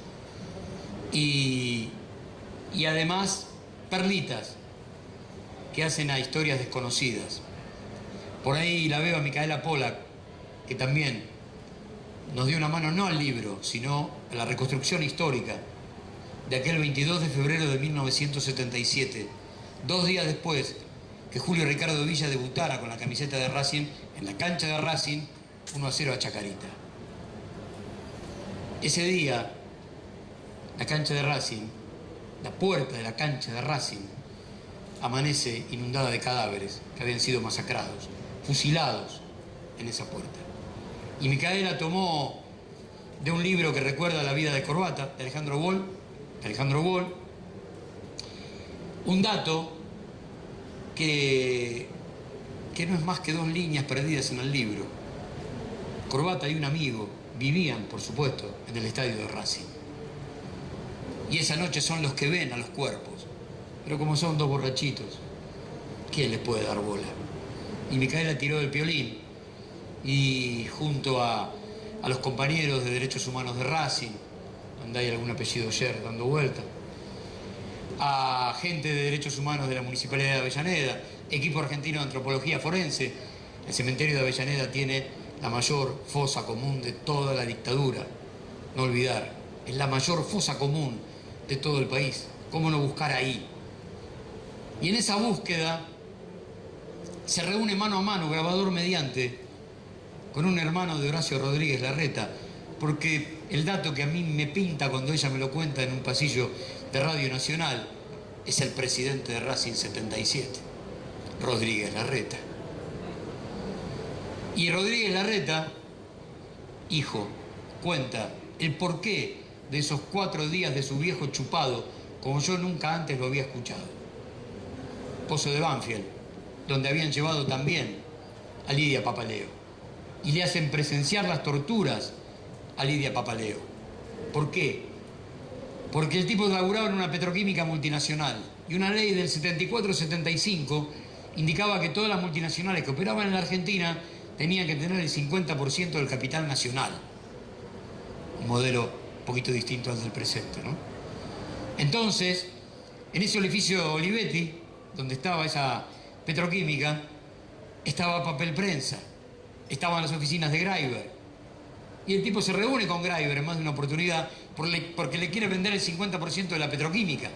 Y además, perlitas que hacen a historias desconocidas. Por ahí la veo a Micaela Pollack, que también nos dio una mano no al libro, sino a la reconstrucción histórica de aquel 22 de febrero de 1977, 2 días después que Julio Ricardo Villa debutara con la camiseta de Racing en la cancha de Racing 1-0 a Chacarita. Ese día, la cancha de Racing, la puerta de la cancha de Racing, amanece inundada de cadáveres que habían sido masacrados, fusilados en esa puerta. Y Micaela tomó de un libro que recuerda la vida de Corbata, de Alejandro Boll, un dato que no es más que 2 líneas perdidas en el libro. Corbata y un amigo vivían, por supuesto, en el estadio de Racing. Y esa noche son los que ven a los cuerpos. Pero como son 2 borrachitos, ¿quién les puede dar bola? Y Micaela tiró del piolín y junto a los compañeros de Derechos Humanos de Racing, donde hay algún apellido Yer dando vuelta, a gente de Derechos Humanos de la Municipalidad de Avellaneda, equipo argentino de antropología forense. El cementerio de Avellaneda tiene la mayor fosa común de toda la dictadura. No olvidar, Es la mayor fosa común de todo el país. ¿Cómo no buscar ahí? Y en esa búsqueda se reúne mano a mano, grabador mediante, con un hermano de Horacio Rodríguez Larreta, porque el dato que a mí me pinta cuando ella me lo cuenta en un pasillo de Radio Nacional es el presidente de Racing 77, Rodríguez Larreta. Y Rodríguez Larreta, hijo, cuenta el porqué de esos 4 días de su viejo chupado, como yo nunca antes lo había escuchado. Pozo de Banfield, donde habían llevado también a Lidia Papaleo. Y le hacen presenciar las torturas a Lidia Papaleo. ¿Por qué? Porque el tipo laburaba en una petroquímica multinacional y una ley del 74-75 indicaba que todas las multinacionales que operaban en la Argentina tenían que tener el 50% del capital nacional. Un modelo un poquito distinto al del presente, ¿no? Entonces, en ese edificio Olivetti, donde estaba esa petroquímica, estaba Papel Prensa, estaban las oficinas de Greiber. Y el tipo se reúne con Greiber en más de una oportunidad porque le quiere vender el 50% de la petroquímica.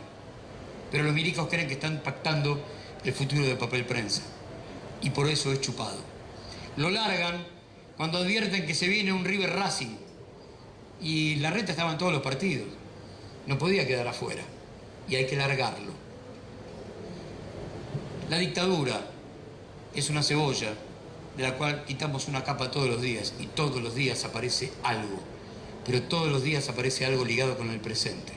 Pero los milicos creen que están pactando el futuro de Papel Prensa. Y por eso es chupado. Lo largan cuando advierten que se viene un River Racing. Y Larreta estaba en todos los partidos. No podía quedar afuera. Y hay que largarlo. La dictadura es una cebolla de la cual quitamos una capa todos los días y todos los días aparece algo, pero todos los días aparece algo ligado con el presente.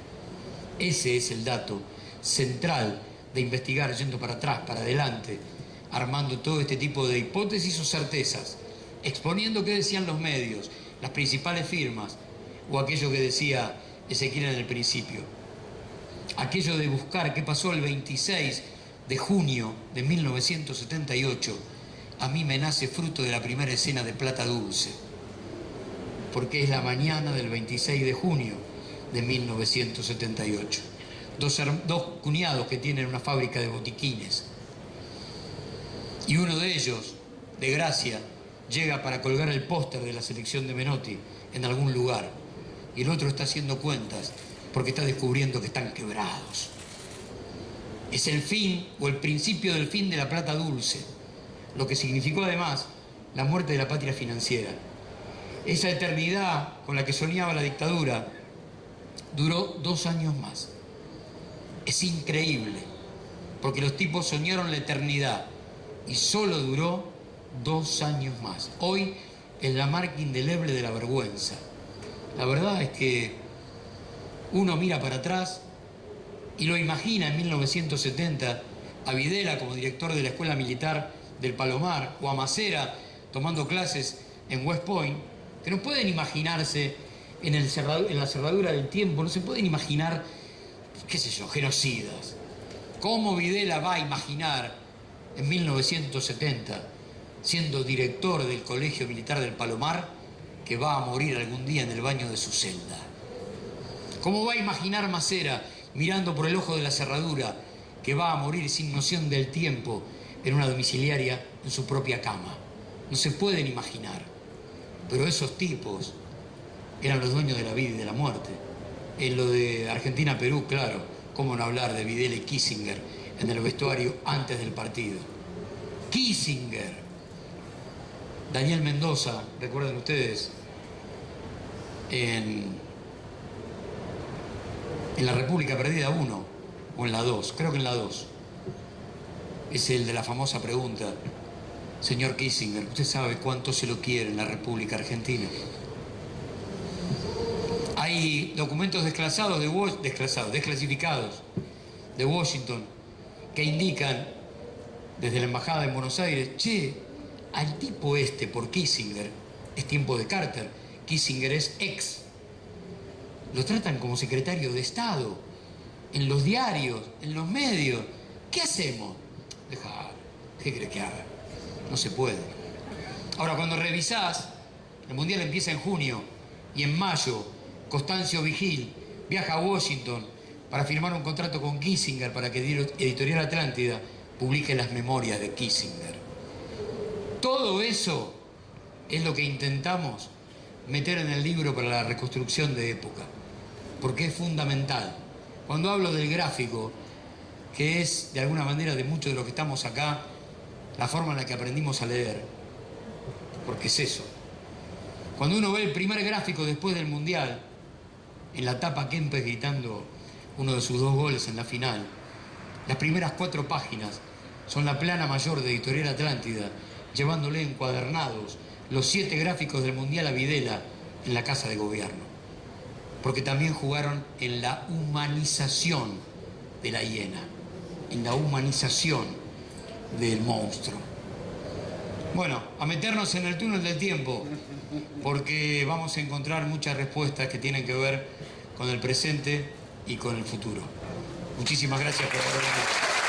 Ese es el dato central de investigar yendo para atrás, para adelante, armando todo este tipo de hipótesis o certezas, exponiendo qué decían los medios, las principales firmas, o aquello que decía Ezequiel en el principio. Aquello de buscar qué pasó el 26 de junio de 1978, a mí me nace fruto de la primera escena de Plata Dulce, porque es la mañana del 26 de junio de 1978. Dos cuñados que tienen una fábrica de botiquines. Y uno de ellos, de gracia, llega para colgar el póster de la selección de Menotti en algún lugar. Y el otro está haciendo cuentas porque está descubriendo que están quebrados. Es el fin o el principio del fin de la Plata Dulce, lo que significó además la muerte de la patria financiera. Esa eternidad con la que soñaba la dictadura duró 2 años más. Es increíble, porque los tipos soñaron la eternidad y solo duró 2 años más. Hoy es la marca indeleble de la vergüenza. La verdad es que uno mira para atrás y lo imagina en 1970 a Videla como director de la Escuela Militar del Palomar, o a Macera tomando clases en West Point, que no pueden imaginarse en la cerradura del tiempo, no se pueden imaginar, qué sé yo, genocidas. ¿Cómo Videla va a imaginar en 1970, siendo director del Colegio Militar del Palomar, que va a morir algún día en el baño de su celda? ¿Cómo va a imaginar Macera, mirando por el ojo de la cerradura, que va a morir sin noción del tiempo en una domiciliaria en su propia cama? No se pueden imaginar. Pero esos tipos eran los dueños de la vida y de la muerte. En lo de Argentina-Perú, claro, cómo no hablar de Videla y Kissinger en el vestuario antes del partido. Kissinger. Daniel Mendoza, recuerden ustedes, en la República Perdida 1 o en la 2, creo que en la 2. Es el de la famosa pregunta: señor Kissinger, ¿usted sabe cuánto se lo quiere en la República Argentina? Hay documentos desclasificados de Washington que indican desde la embajada en Buenos Aires: che, al tipo este, por Kissinger, es tiempo de Carter, Kissinger es ex, lo tratan como secretario de Estado, en los diarios, en los medios. ¿Qué hacemos? Dejar, ¿qué crees que haga? No se puede. Ahora, cuando revisás, el Mundial empieza en junio y en mayo Constancio Vigil viaja a Washington para firmar un contrato con Kissinger para que Editorial Atlántida publique las memorias de Kissinger. Todo eso es lo que intentamos meter en el libro para la reconstrucción de época. porque es fundamental. Cuando hablo del gráfico, que es de alguna manera de muchos de los que estamos acá, la forma en la que aprendimos a leer, porque es eso. Cuando uno ve el primer gráfico después del Mundial, en la tapa Kempes gritando uno de sus 2 goles en la final, las primeras 4 páginas son la plana mayor de Editorial Atlántida, llevándole encuadernados los 7 gráficos del Mundial a Videla en la Casa de Gobierno. Porque también jugaron en la humanización de la hiena, en la humanización del monstruo. Bueno, a meternos en el túnel del tiempo, porque vamos a encontrar muchas respuestas que tienen que ver con el presente y con el futuro. Muchísimas gracias por haber venido.